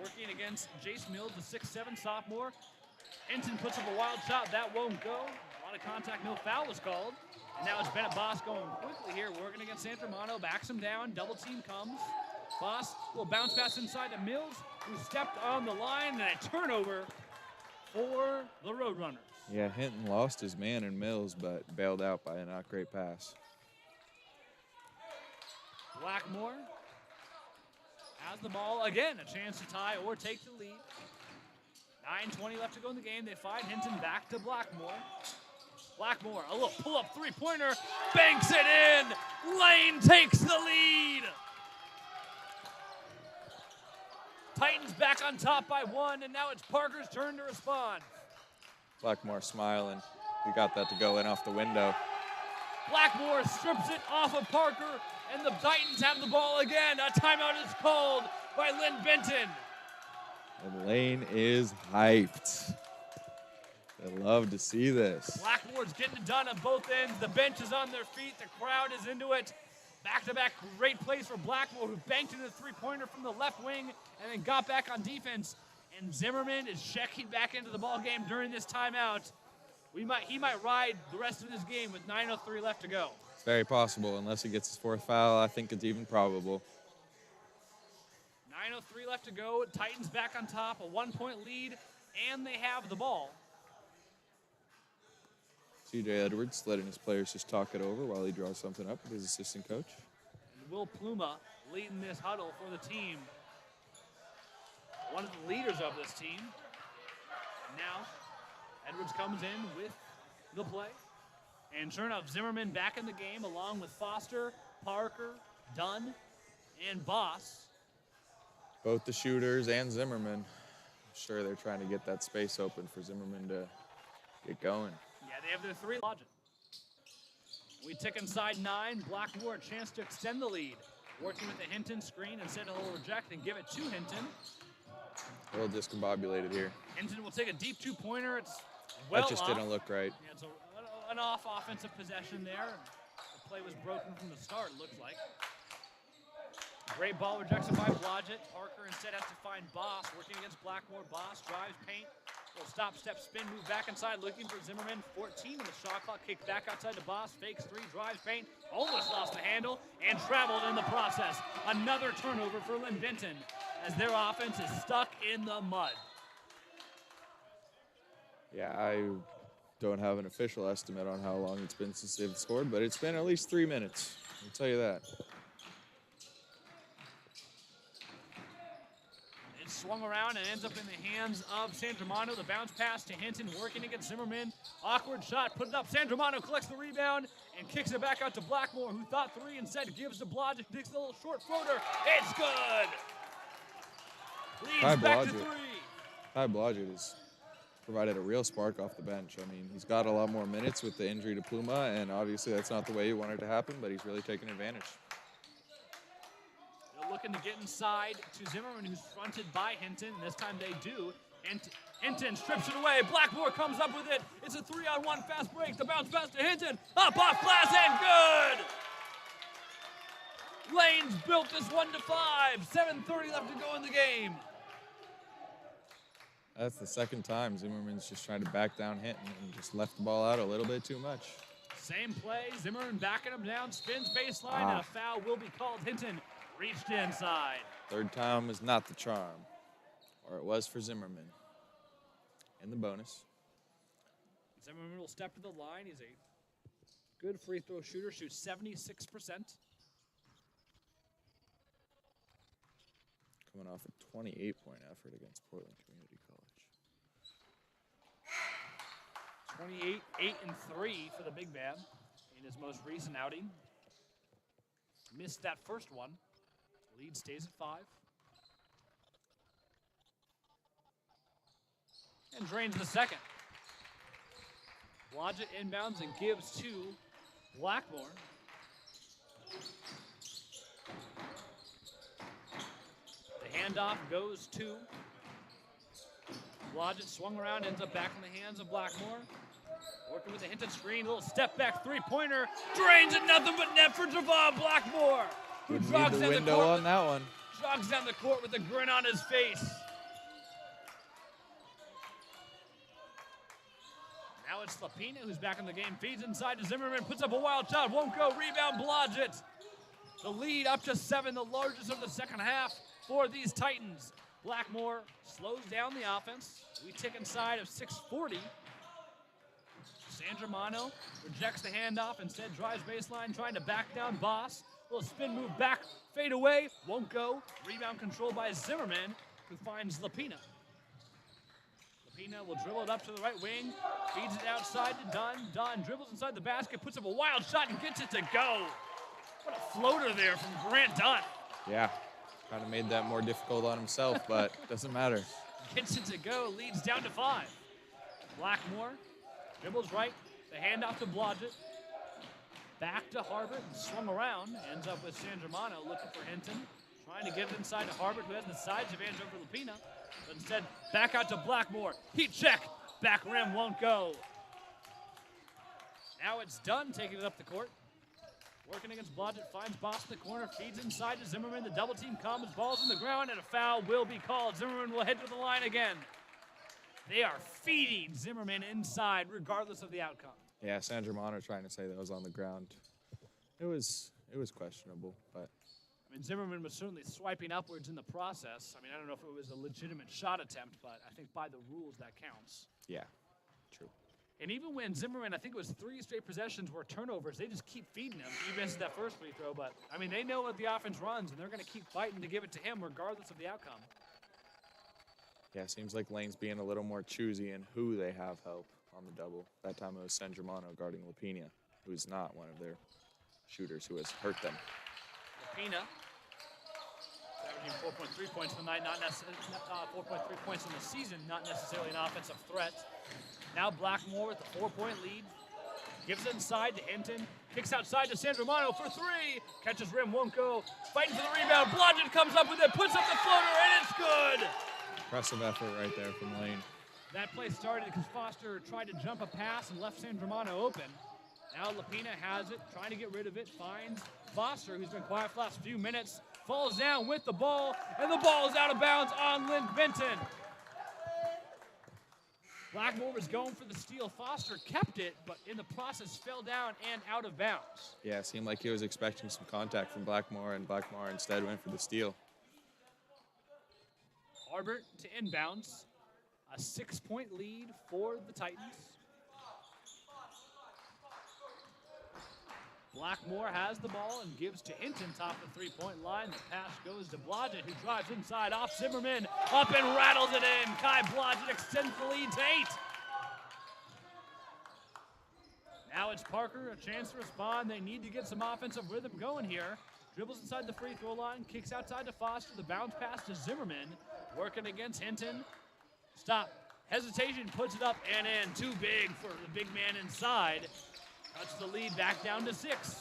Working against Jace Mills, the 6'7" sophomore. Hinton puts up a wild shot. That won't go. A lot of contact, no foul was called. And now it's Bennett Boss going quickly here, working against San Germano. Backs him down. Double team comes. Boss will bounce pass inside to Mills, who stepped on the line, and a turnover for the Roadrunners. Yeah, Hinton lost his man in Mills, but bailed out by a not great pass. Blackmore has the ball again, a chance to tie or take the lead. 9:20 left to go in the game. They find Hinton back to Blackmore. Blackmore, a little pull-up three-pointer, banks it in. Lane takes the lead. Titans back on top by 1, and now it's Parker's turn to respond. Blackmore smiling. He got that to go in off the window. Blackmore strips it off of Parker, and the Titans have the ball again. A timeout is called by Linn-Benton. And Lane is hyped. I love to see this. Blackmore's getting it done on both ends. The bench is on their feet. The crowd is into it. Back-to-back great plays for Blackmore, who banked in a three-pointer from the left wing and then got back on defense. And Zimmerman is checking back into the ball game during this timeout. He might ride the rest of this game with 9:03 left to go. It's very possible, unless he gets his 4th foul. I think it's even probable. 9:03 left to go. Titans back on top, a 1-point lead, and they have the ball. C.J. Edwards letting his players just talk it over while he draws something up with his assistant coach. And Will Pluma leading this huddle for the team. One of the leaders of this team. And now, Edwards comes in with the play. And sure enough, Zimmerman back in the game along with Foster, Parker, Dunn, and Boss. Both the shooters and Zimmerman. I'm sure they're trying to get that space open for Zimmerman to get going. Yeah, they have their 3 logic. We tick inside 9. Blackmore a chance to extend the lead. Working with the Hinton screen, instead he'll reject and give it to Hinton. A little discombobulated here. Hinton will take a deep 2-pointer. It's well that just off. didn't look right. Yeah, it's an off offensive possession there. The play was broken from the start, it looks like. Great ball rejection by Blodgett. Parker instead has to find Boss, working against Blackmore. Boss drives paint. Little stop, step, spin, move back inside, looking for Zimmerman. 14 on the shot clock, kick back outside to Boss. Fakes 3, drives paint. Almost lost the handle and traveled in the process. Another turnover for Linn-Benton as their offense is stuck in the mud. Yeah, I don't have an official estimate on how long it's been since they've scored, but it's been at least 3 minutes. I'll tell you that. It swung around and ends up in the hands of San Germano. The bounce pass to Hinton, working against Zimmerman. Awkward shot, put it up. San Germano collects the rebound and kicks it back out to Blackmore, who thought 3, instead gives to Blodgett. Takes a little short floater. It's good. Leads back to 3. Ty Blodgett has provided a real spark off the bench. I mean, he's got a lot more minutes with the injury to Pluma, and obviously that's not the way you wanted to happen, but he's really taken advantage. They're looking to get inside to Zimmerman, who's fronted by Hinton, and this time they do. Hinton strips it away. Blackmore comes up with it. It's a 3-on-1 fast break. The bounce pass to Hinton. Up off glass and good! Lane's built this 1-5. 7:30 left to go in the game. That's the second time Zimmerman's just trying to back down Hinton and just left the ball out a little bit too much. Same play. Zimmerman backing him down. Spins baseline, and a foul will be called. Hinton reached inside. Third time was not the charm, or it was for Zimmerman. And the bonus. Zimmerman will step to the line. He's a good free throw shooter. Shoots 76%. Coming off a 28-point effort against Portland Community College. 28, 8-3 for the big man in his most recent outing. Missed that first one. Lead stays at 5. And drains the second. Blodgett inbounds and gives to Blackmore. The handoff goes to Blodgett. Swung around, ends up back in the hands of Blackmore. Working with the Hinton screen, little step back 3-pointer. Drains it, nothing but net for Javon Blackmore. Who jogs down the court on that one. Jogs down the court with a grin on his face. Now it's Lapina who's back in the game. Feeds inside to Zimmerman, puts up a wild shot, won't go. Rebound Blodgett. The lead up to 7, the largest of the second half for these Titans. Blackmore slows down the offense. We tick inside of 6:40 San Germano rejects the handoff, instead drives baseline, trying to back down Boss. Little spin move back, fade away, won't go. Rebound controlled by Zimmerman, who finds Lapina. Lapina will dribble it up to the right wing, feeds it outside to Dunn. Dunn dribbles inside the basket, puts up a wild shot and gets it to go. What a floater there from Grant Dunn. Yeah, kind of made that more difficult on himself, but doesn't matter. Gets it to go, leads down to 5. Blackmore dribbles right, the handoff to Blodgett. Back to Harbert, swung around, ends up with San Germano looking for Hinton. Trying to get it inside to Harbert, who has the sides advantage over Lapina. But instead, back out to Blackmore. Heat check, back rim won't go. Now it's Dunn taking it up the court. Working against Blodgett, finds Boss in the corner, feeds inside to Zimmerman. The double team comes, ball's on the ground, and a foul will be called. Zimmerman will head to the line again. They are feeding Zimmerman inside, regardless of the outcome. Yeah, San Germano trying to say that was on the ground. It was questionable, but I mean, Zimmerman was certainly swiping upwards in the process. I mean, I don't know if it was a legitimate shot attempt, but I think by the rules that counts. yeah, true. And even when Zimmerman, I think it was 3 straight possessions were turnovers, they just keep feeding him. He missed that first free throw, but I mean, they know what the offense runs, and they're going to keep fighting to give it to him regardless of the outcome. Yeah, seems like Lane's being a little more choosy in who they have help on the double. That time it was San Germano guarding Lapina, who's not one of their shooters, who has hurt them. Lapina, averaging 4.3 points in the night, not necessarily 4.3 points in the season, not necessarily an offensive threat. Now Blackmore with the 4-point lead. Gives it inside to Hinton. Kicks outside to San Germano for 3. Catches rim, won't go. Fighting for the rebound. Blodgett comes up with it, puts up the floater, and it's good. Impressive effort right there from Lane. That play started because Foster tried to jump a pass and left San Germano open. Now Lapina has it, trying to get rid of it. Finds Foster, who's been quiet for the last few minutes. Falls down with the ball, and the ball is out of bounds on Linn-Benton. Blackmore was going for the steal. Foster kept it, but in the process fell down and out of bounds. Yeah, it seemed like he was expecting some contact from Blackmore, and Blackmore instead went for the steal. Harbert to inbounds. A 6-point lead for the Titans. Blackmore has the ball and gives to Hinton top the 3-point line. The pass goes to Blodgett, who drives inside off Zimmerman. Up and rattles it in. Kai Blodgett extends the lead to 8. Now it's Parker, a chance to respond. They need to get some offensive rhythm going here. Dribbles inside the free throw line, kicks outside to Foster. The bounce pass to Zimmerman. Working against Hinton. Stop. Hesitation, puts it up and in. Too big for the big man inside. Cuts the lead back down to 6. He's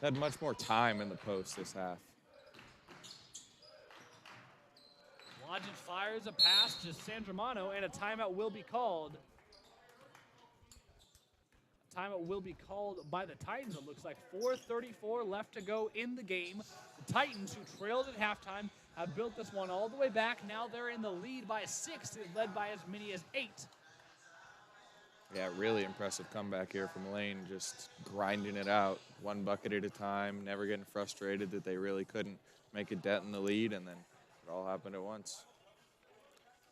had much more time in the post this half. Blodgett fires a pass to San Germano, and a timeout will be called. A timeout will be called by the Titans, it looks like. 4:34 left to go in the game. The Titans, who trailed at halftime, have built this one all the way back. Now they're in the lead by 6. They're led by as many as 8. Yeah, really impressive comeback here from Lane, just grinding it out, one bucket at a time, never getting frustrated that they really couldn't make a dent in the lead, and then it all happened at once.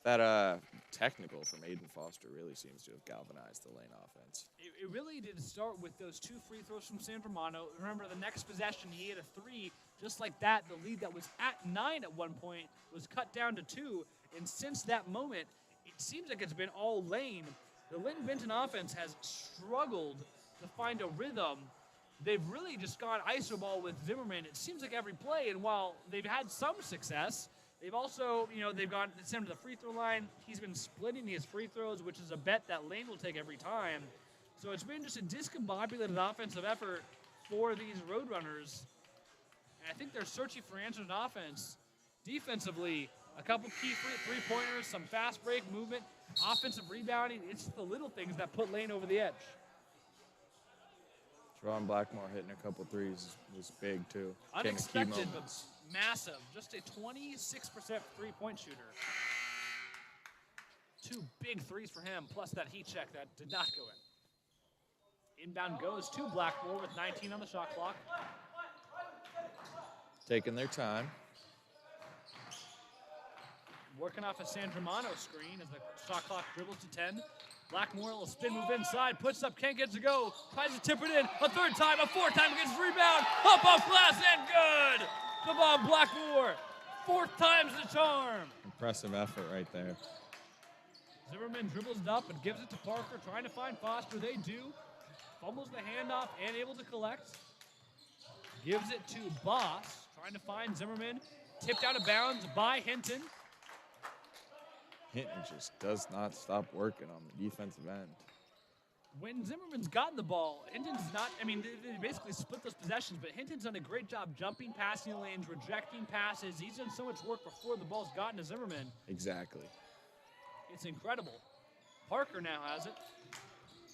That technical from Aiden Foster really seems to have galvanized the Lane offense. It really did start with those 2 free throws from San Germano. Remember, the next possession, he hit a 3. Just like that, the lead that was at 9 at one point was cut down to 2. And since that moment, it seems like it's been all Lane. The Linn-Benton offense has struggled to find a rhythm. They've really just gone iso ball with Zimmerman, it seems like every play. And while they've had some success, they've also, they've gone to send him to the free throw line. He's been splitting his free throws, which is a bet that Lane will take every time. So it's been just a discombobulated offensive effort for these Roadrunners. And I think they're searching for answers in offense. Defensively, a couple key three-pointers, some fast break movement, offensive rebounding. It's the little things that put Lane over the edge. Javon Blackmore hitting a couple threes was big, too. Unexpected, but massive. Just a 26% three-point shooter. 2 big threes for him, plus that heat check that did not go in. Inbound goes to Blackmore with 19 on the shot clock. Taking their time. Working off a San Germano screen as the shot clock dribbles to 10. Blackmore will spin move inside, puts up, can't get to go, tries to tip it in, a third time, a fourth time, gets rebound, up off glass, and good! Devon Blackmore, fourth time's the charm. Impressive effort right there. Zimmerman dribbles it up and gives it to Parker, trying to find Foster. They do. Fumbles the handoff and able to collect. Gives it to Boss, trying to find Zimmerman. Tipped out of bounds by Hinton. Hinton just does not stop working on the defensive end. When Zimmerman's gotten the ball, Hinton's not, I mean, they basically split those possessions, but Hinton's done a great job jumping passing lanes, rejecting passes. He's done so much work before the ball's gotten to Zimmerman. Exactly. It's incredible. Parker now has it.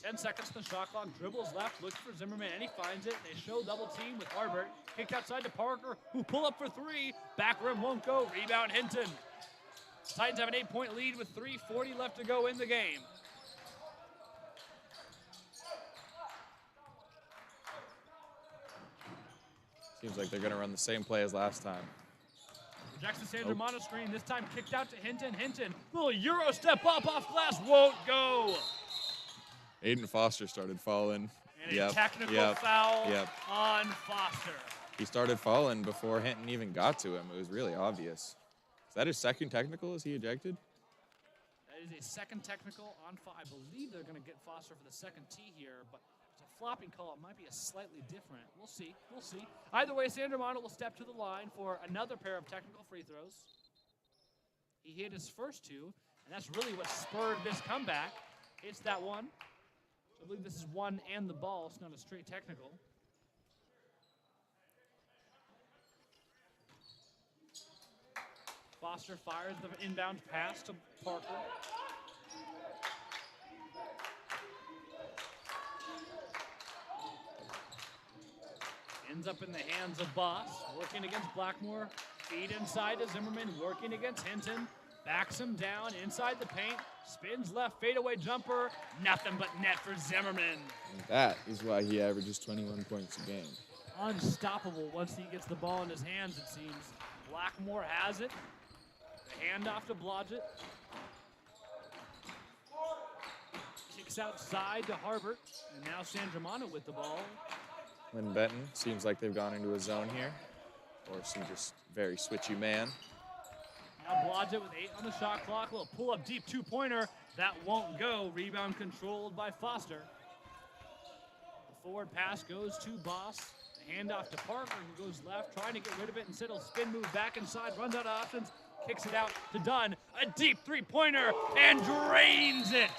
10 seconds to the shot clock. Dribbles left, looks for Zimmerman, and he finds it. They show double team with Harbert. Kicked outside to Parker, who pull up for three. Back rim won't go. Rebound Hinton. Titans have an 8-point lead with 3:40 left to go in the game. Seems like they're going to run the same play as last time. Rejects the Sandra Mono screen. This time kicked out to Hinton. Hinton, little Euro step up off glass, won't go. Aiden Foster started falling. And a technical foul on Foster. He started falling before Hinton even got to him. It was really obvious. Is that his second technical? Is he ejected? That is a second technical on Foster. I believe they're going to get Foster for the second tee here, but it's a flopping call. It might be a slightly different. We'll see. We'll see. Either way, Sandra Mono will step to the line for another pair of technical free throws. He hit his first two, and that's really what spurred this comeback. Hits that one. I believe this is one and the ball. It's not a straight technical. Foster fires the inbound pass to Parker. Ends up in the hands of Boss, working against Blackmore. Feed inside to Zimmerman, working against Hinton. Backs him down inside the paint. Spins left, fadeaway jumper. Nothing but net for Zimmerman. And that is why he averages 21 points a game. Unstoppable once he gets the ball in his hands, it seems. Blackmore has it. The handoff to Blodgett. Kicks outside to Harbert. And now Sandramano with the ball. Linn-Benton seems like they've gone into a zone here. Or some just very switchy man. Now Blodgett with 8 on the shot clock. Little pull-up deep two-pointer. That won't go. Rebound controlled by Foster. The forward pass goes to Boss. The handoff to Parker, who goes left, trying to get rid of it. Instead, he'll spin move back inside, runs out of options, kicks it out to Dunn. A deep three-pointer, and drains it.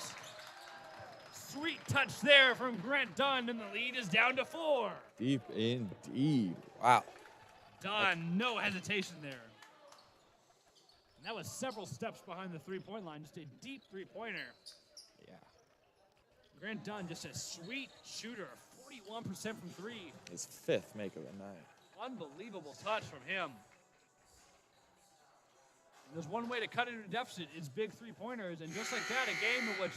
Sweet touch there from Grant Dunn, and the lead is down to 4. Deep indeed. Wow. Dunn, no hesitation there. And that was several steps behind the three-point line, just a deep three-pointer. Yeah. Grant Dunn, just a sweet shooter, 41% from three. His 5th make of the night. Unbelievable touch from him. And there's one way to cut into a deficit, it's big three-pointers, and just like that, a game in which,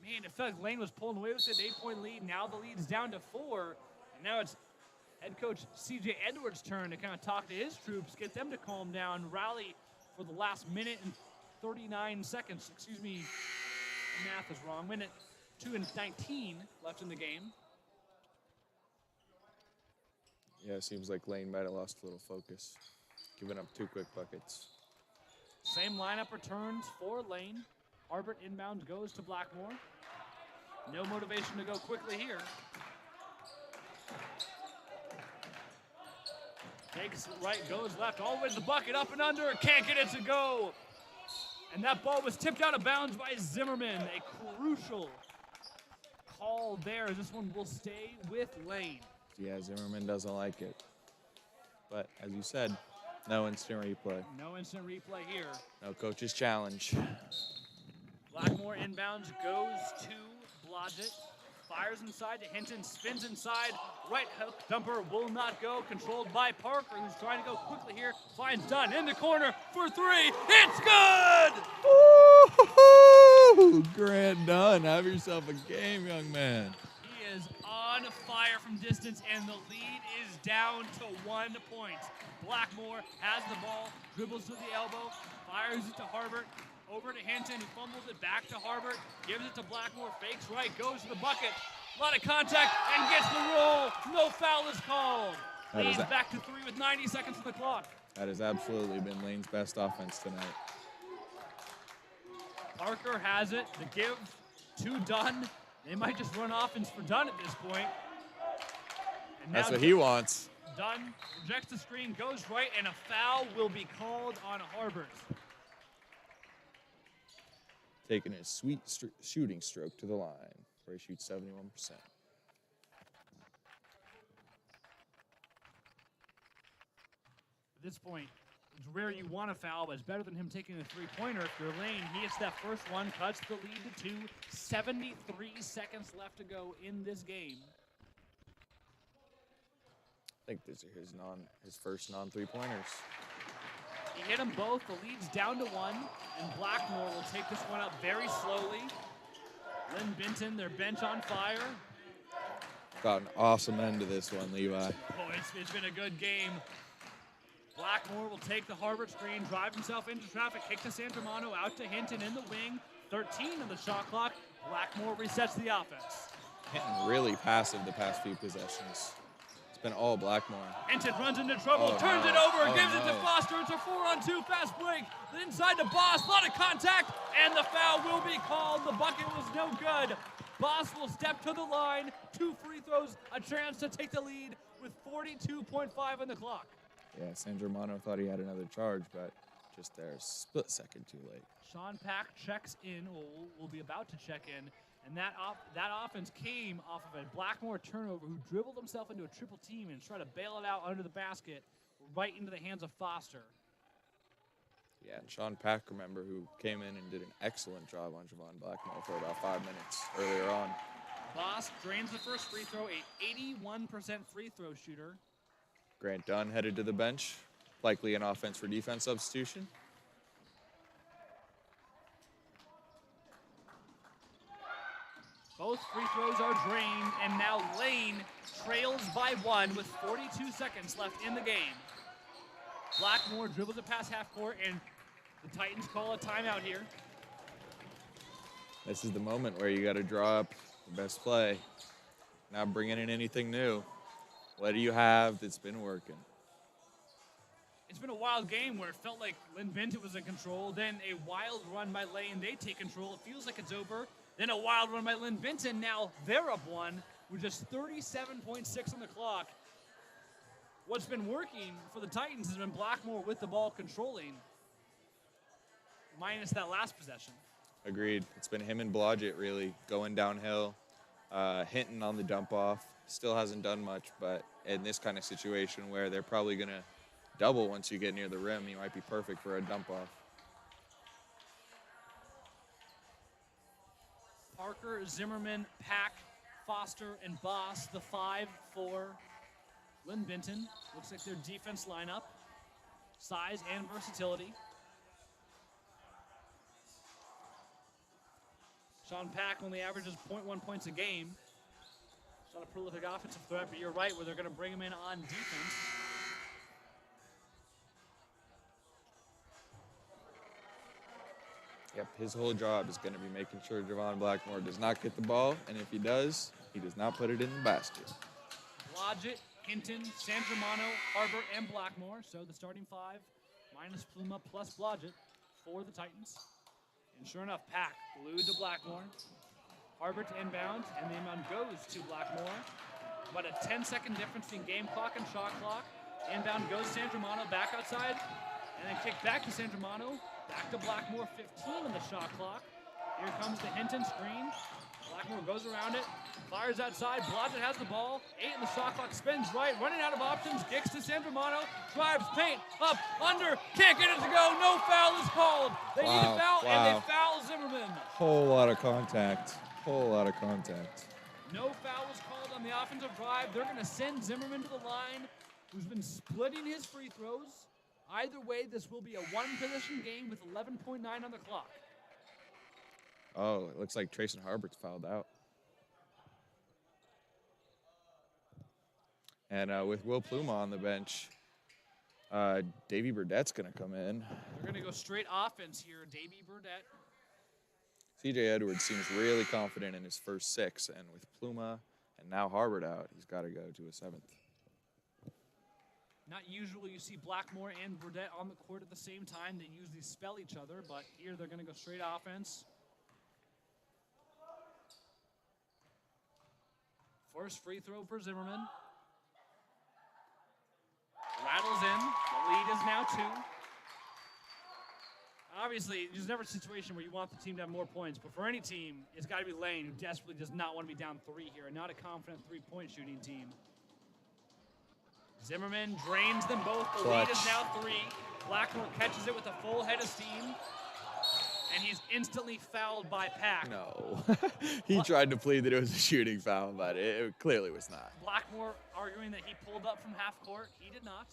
man, it felt like Lane was pulling away with an 8-point lead. Now the lead's down to 4, and now it's head coach C.J. Edwards' turn to kind of talk to his troops, get them to calm down, rally for the last minute and 39 seconds. Excuse me, the math is wrong. Minute 2 and 19 left in the game. Yeah, it seems like Lane might have lost a little focus, giving up 2 quick buckets. Same lineup returns for Lane. Harbert inbound goes to Blackmore. No motivation to go quickly here. Takes right, goes left, all the way to the bucket, up and under, can't get it to go. And that ball was tipped out of bounds by Zimmerman. A crucial call there. This one will stay with Lane. Yeah, Zimmerman doesn't like it. But as you said, no instant replay. No instant replay here. No coach's challenge. Blackmore inbounds, goes to Blodgett. Fires inside to Hinton, spins inside, right hook, dumper will not go, controlled by Parker, who's trying to go quickly here, finds Dunn in the corner for 3, it's good! Woo-hoo-hoo! Grant Dunn, have yourself a game, young man. He is on fire from distance, and the lead is down to 1 point. Blackmore has the ball, dribbles to the elbow, fires it to Harbert. Over to Hinton, who fumbles it back to Harbert, gives it to Blackmore, fakes right, goes to the bucket. A lot of contact and gets the roll. No foul is called. Lane's back to 3 with 90 seconds on the clock. That has absolutely been Lane's best offense tonight. Parker has it. The give to Dunn. They might just run offense for Dunn at this point. And that's what he wants. Dunn rejects the screen, goes right, and a foul will be called on Harbert. Taking his sweet shooting stroke to the line, where he shoots 71%. At this point, it's rare you want a foul, but it's better than him taking a three-pointer. If you're Lane, he hits that first one, cuts the lead to 2. 73 seconds left to go in this game. I think these are his first non-three-pointers. He hit them both. The lead's down to 1, and Blackmore will take this one up very slowly. Linn-Benton, their bench on fire. Got an awesome end to this one, Levi. Oh, it's been a good game. Blackmore will take the Harbert screen, drive himself into traffic, kick to Sandramano, out to Hinton in the wing. 13 on the shot clock. Blackmore resets the offense. Hinton really passive the past few possessions. It's been all Blackmore. Hinton runs into trouble, turns it over, gives it to Foster. It's a 4-on-2 fast break. Inside to Boss, a lot of contact, and the foul will be called. The bucket was no good. Boss will step to the line. 2 free throws, a chance to take the lead with 42.5 on the clock. Yeah, Sandramano thought he had another charge, but just there, split second too late. Sean Pack checks in, will be about to check in, and that offense came off of a Blackmore turnover who dribbled himself into a triple team and tried to bail it out under the basket right into the hands of Foster. Yeah, and Sean Pack, remember, who came in and did an excellent job on Javon Blackmore for about 5 minutes earlier on. Boss drains the first free throw, a 81% free throw shooter. Grant Dunn headed to the bench, likely an offense for defense substitution. Both free throws are drained, and now Lane trails by 1 with 42 seconds left in the game. Blackmore dribbles it past half court, and the Titans call a timeout here. This is the moment where you got to draw up the best play, not bringing in anything new. What do you have that's been working? It's been a wild game where it felt like Linn-Benton was in control, then a wild run by Lane. They take control. It feels like it's over. Then a wild run by Linn-Benton. Now they're up 1 with just 37.6 on the clock. What's been working for the Titans has been Blackmore with the ball controlling, minus that last possession. Agreed. It's been him and Blodgett really going downhill, Hinton on the dump off. Still hasn't done much, but in this kind of situation where they're probably going to double once you get near the rim, he might be perfect for a dump off. Parker, Zimmerman, Pack, Foster, and Boss, the 5 for Linn-Benton. Looks like their defense lineup. Size and versatility. Sean Pack only averages 0.1 points a game. It's not a prolific offensive threat, but you're right where they're going to bring him in on defense. Yep, his whole job is going to be making sure Javon Blackmore does not get the ball, and if he does not put it in the basket. Blodgett, Hinton, Sandramano, Harbert, and Blackmore. So the starting 5, minus Pluma plus Blodgett for the Titans. And sure enough, Pack glued to Blackmore. Harbert to inbound, and the inbound goes to Blackmore. About a 10-second difference between game clock and shot clock. Inbound goes Sandramano back outside, and then kick back to Sandramano. Back to Blackmore, 15 on the shot clock. Here comes the Hinton screen. Blackmore goes around it, fires outside. Blodgett has the ball. 8 in the shot clock, spins right, running out of options. Kicks to Sandramano, drives, paint, up, under, can't get it to go. No foul is called. They need a foul, and they foul Zimmerman. Whole lot of contact. Whole lot of contact. No foul was called on the offensive drive. They're going to send Zimmerman to the line, who's been splitting his free throws. Either way, this will be a one-possession game with 11.9 on the clock. Oh, it looks like Trayson Harbert's fouled out. And with Will Pluma on the bench, Davy Burdett's going to come in. They're going to go straight offense here. Davy Burdett. CJ Edwards seems really confident in his first 6, and with Pluma and now Harbert out, he's got to go to a 7th. Not usually you see Blackmore and Burdett on the court at the same time. They usually spell each other, but here they're going to go straight offense. First free throw for Zimmerman. Rattles in. The lead is now 2. Obviously, there's never a situation where you want the team to have more points, but for any team, it's got to be Lane, who desperately does not want to be down 3 here, and not a confident three-point shooting team. Zimmerman drains them both. The lead is now 3. Blackmore catches it with a full head of steam, and he's instantly fouled by Pack. No. He tried to plead that it was a shooting foul, but it clearly was not. Blackmore arguing that he pulled up from half court. He did not.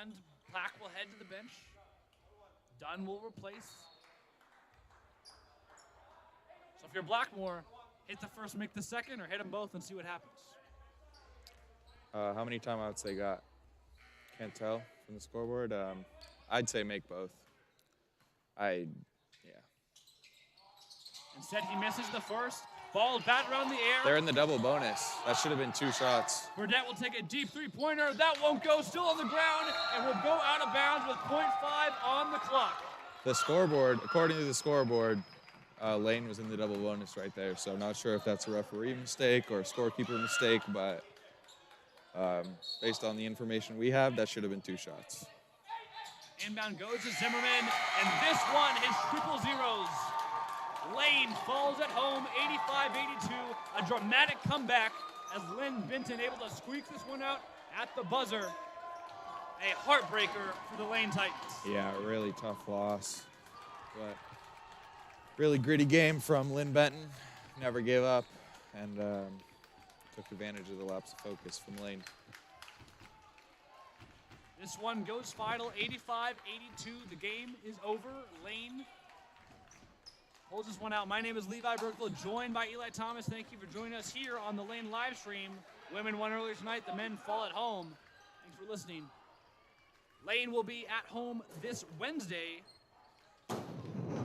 And Pack will head to the bench. Dunn will replace. So if you're Blackmore, hit the first, make the second, or hit them both and see what happens. How many timeouts they got? Can't tell from the scoreboard. I'd say make both. Yeah. Instead, he misses the first. Ball batted around the air. They're in the double bonus. That should have been 2 shots. Burdett will take a deep three-pointer. That won't go. Still on the ground, and will go out of bounds with .5 on the clock. The scoreboard, according to the scoreboard, Lane was in the double bonus right there. So I'm not sure if that's a referee mistake or a scorekeeper mistake, but based on the information we have, that should have been 2 shots. Inbound goes to Zimmerman, and this one, his triple zeros. Lane falls at home, 85-82. A dramatic comeback as Linn-Benton able to squeak this one out at the buzzer. A heartbreaker for the Lane Titans. Yeah, a really tough loss. But really gritty game from Linn-Benton. Never gave up and took advantage of the lapse of focus from Lane. This one goes final, 85-82. The game is over. Lane pulls this one out. My name is Levi Berkfield, joined by Eli Thomas. Thank you for joining us here on the Lane live stream. Women won earlier tonight. The men fall at home. Thanks for listening. Lane will be at home this Wednesday